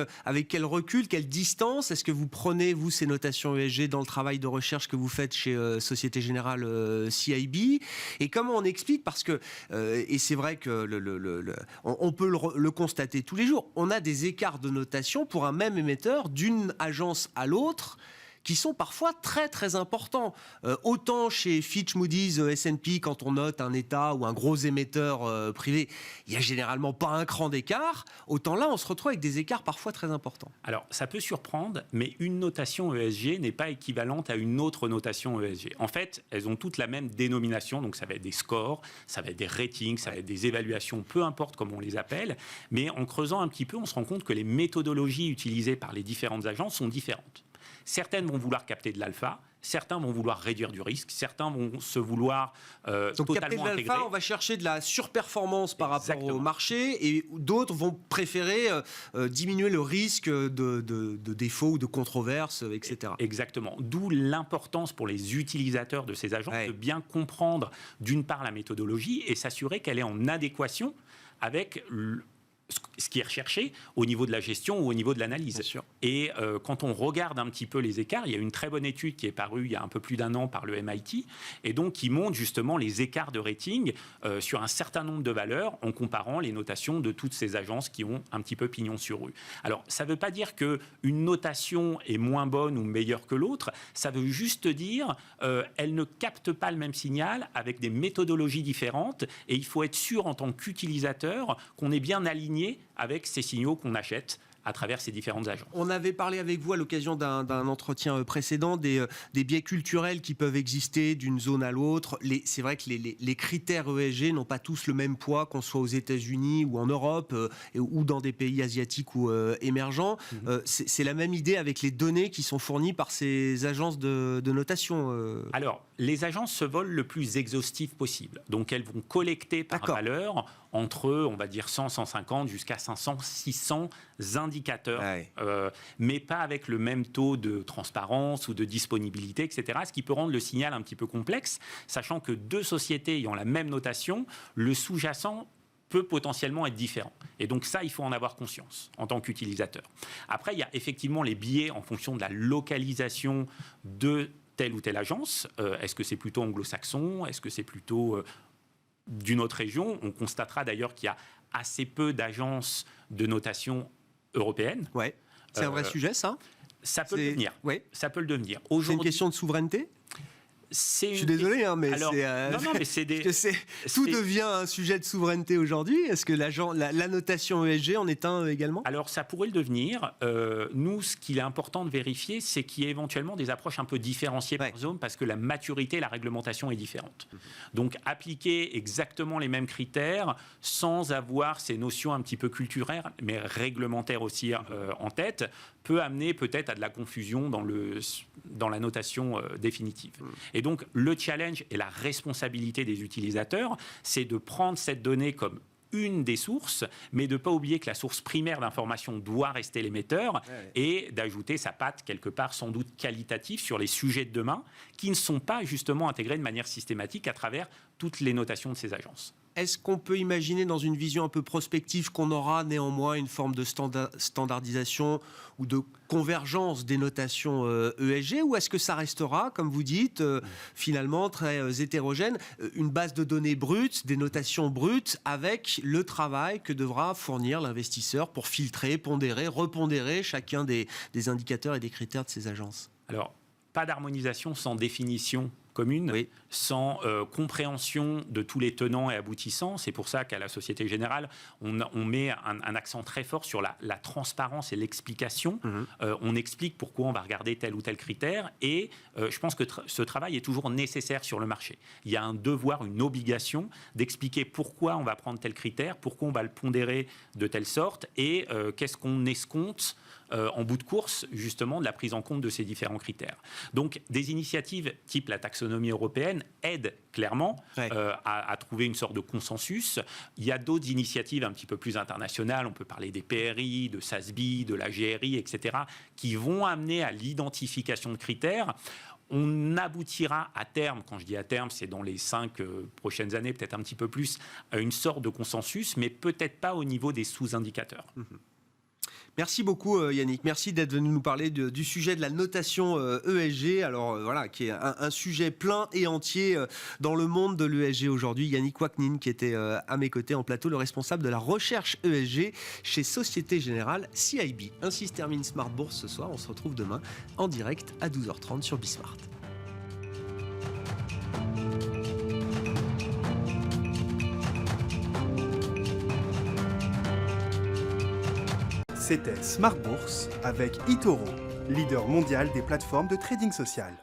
quel recul, quelle distance est-ce que vous prenez, vous, ces notations ESG dans le travail de recherche que vous faites chez Société Générale CIB? Et comment on explique? Parce que, et c'est vrai que on peut le constater tous les jours, on a des écarts de notation pour un même émetteur d'une agence à l'autre qui sont parfois très très importants. Autant chez Fitch, Moody's, S&P, quand on note un État ou un gros émetteur privé, il n'y a généralement pas un cran d'écart. Autant là, on se retrouve avec des écarts parfois très importants. Alors, ça peut surprendre, mais une notation ESG n'est pas équivalente à une autre notation ESG. En fait, elles ont toutes la même dénomination, donc ça va être des scores, ça va être des ratings, ça va être des évaluations, peu importe comment on les appelle. Mais en creusant un petit peu, on se rend compte que les méthodologies utilisées par les différentes agences sont différentes. Certaines vont vouloir capter de l'alpha, certains vont vouloir réduire du risque, certains vont se vouloir donc capter de l'alpha, on va chercher de la surperformance par rapport au marché, et d'autres vont préférer diminuer le risque de défaut ou de controverse, etc. Exactement. D'où l'importance pour les utilisateurs de ces agences de bien comprendre d'une part la méthodologie et s'assurer qu'elle est en adéquation avec ce qui est recherché au niveau de la gestion ou au niveau de l'analyse. Et quand on regarde un petit peu les écarts, il y a une très bonne étude qui est parue il y a un peu plus d'un an par le MIT, et donc qui montre justement les écarts de rating sur un certain nombre de valeurs en comparant les notations de toutes ces agences qui ont un petit peu pignon sur rue. Alors, ça ne veut pas dire qu'une notation est moins bonne ou meilleure que l'autre, ça veut juste dire elle ne capte pas le même signal avec des méthodologies différentes, et il faut être sûr en tant qu'utilisateur qu'on est bien aligné avec ces signaux qu'on achète à travers ces différentes agences. On avait parlé avec vous à l'occasion d'un entretien précédent des biais culturels qui peuvent exister d'une zone à l'autre. C'est vrai que les critères ESG n'ont pas tous le même poids, qu'on soit aux États-Unis ou en Europe ou dans des pays asiatiques ou émergents. C'est la même idée avec les données qui sont fournies par ces agences de notation. Alors, les agences se veulent le plus exhaustif possible. Donc, elles vont collecter par valeur entre, on va dire, 100, 150 jusqu'à 500, 600 indicateurs, mais pas avec le même taux de transparence ou de disponibilité, etc., ce qui peut rendre le signal un petit peu complexe, sachant que deux sociétés ayant la même notation, le sous-jacent peut potentiellement être différent. Et donc ça, il faut en avoir conscience en tant qu'utilisateur. Après, il y a effectivement les biais en fonction de la localisation de telle ou telle agence. Est-ce que c'est plutôt anglo-saxon? Est-ce que c'est plutôt d'une autre région? On constatera d'ailleurs qu'il y a assez peu d'agences de notation européennes. Ouais. C'est un vrai sujet, ça? Ça peut le devenir. Ouais. Ça peut le devenir. C'est une question de souveraineté? Je suis désolé, hein, mais Alors, c'est... non, mais c'est des... Tout devient un sujet de souveraineté aujourd'hui. Est-ce que la notation ESG en est un également ? Alors, ça pourrait le devenir. Nous, ce qu'il est important de vérifier, c'est qu'il y ait éventuellement des approches un peu différenciées par zone, parce que la maturité et la réglementation est différente. Donc, appliquer exactement les mêmes critères sans avoir ces notions un petit peu culturelles, mais réglementaires aussi en tête, peut amener peut-être à de la confusion dans la notation définitive. Et donc, le challenge et la responsabilité des utilisateurs, c'est de prendre cette donnée comme une des sources, mais de ne pas oublier que la source primaire d'information doit rester l'émetteur et d'ajouter sa patte quelque part sans doute qualitative sur les sujets de demain qui ne sont pas justement intégrés de manière systématique à travers toutes les notations de ces agences. Est-ce qu'on peut imaginer dans une vision un peu prospective qu'on aura néanmoins une forme de standardisation ou de convergence des notations ESG, ou est-ce que ça restera, comme vous dites, finalement très hétérogène, une base de données brute, des notations brutes, avec le travail que devra fournir l'investisseur pour filtrer, pondérer, repondérer chacun des indicateurs et des critères de ces agences ? Alors, pas d'harmonisation sans définition commune, sans compréhension de tous les tenants et aboutissants. C'est pour ça qu'à la Société Générale, on met un accent très fort sur la transparence et l'explication. On explique pourquoi on va regarder tel ou tel critère, et je pense que ce travail est toujours nécessaire sur le marché. Il y a un devoir, une obligation d'expliquer pourquoi on va prendre tel critère, pourquoi on va le pondérer de telle sorte, et qu'est-ce qu'on escompte en bout de course, justement, de la prise en compte de ces différents critères. Donc, des initiatives type la taxonomie européenne aident clairement à trouver une sorte de consensus. Il y a d'autres initiatives un petit peu plus internationales, on peut parler des PRI, de SASB, de la GRI, etc., qui vont amener à l'identification de critères. On aboutira à terme, quand je dis à terme, c'est dans les 5 prochaines années, peut-être un petit peu plus, à une sorte de consensus, mais peut-être pas au niveau des sous-indicateurs. Merci beaucoup Yannick, merci d'être venu nous parler du sujet de la notation ESG, alors voilà, qui est un sujet plein et entier dans le monde de l'ESG aujourd'hui. Yannick Waknin qui était à mes côtés en plateau, le responsable de la recherche ESG chez Société Générale CIB. Ainsi se termine Smart Bourse ce soir, on se retrouve demain en direct à 12h30 sur Bismart. C'était Smart Bourse avec eToro, leader mondial des plateformes de trading social.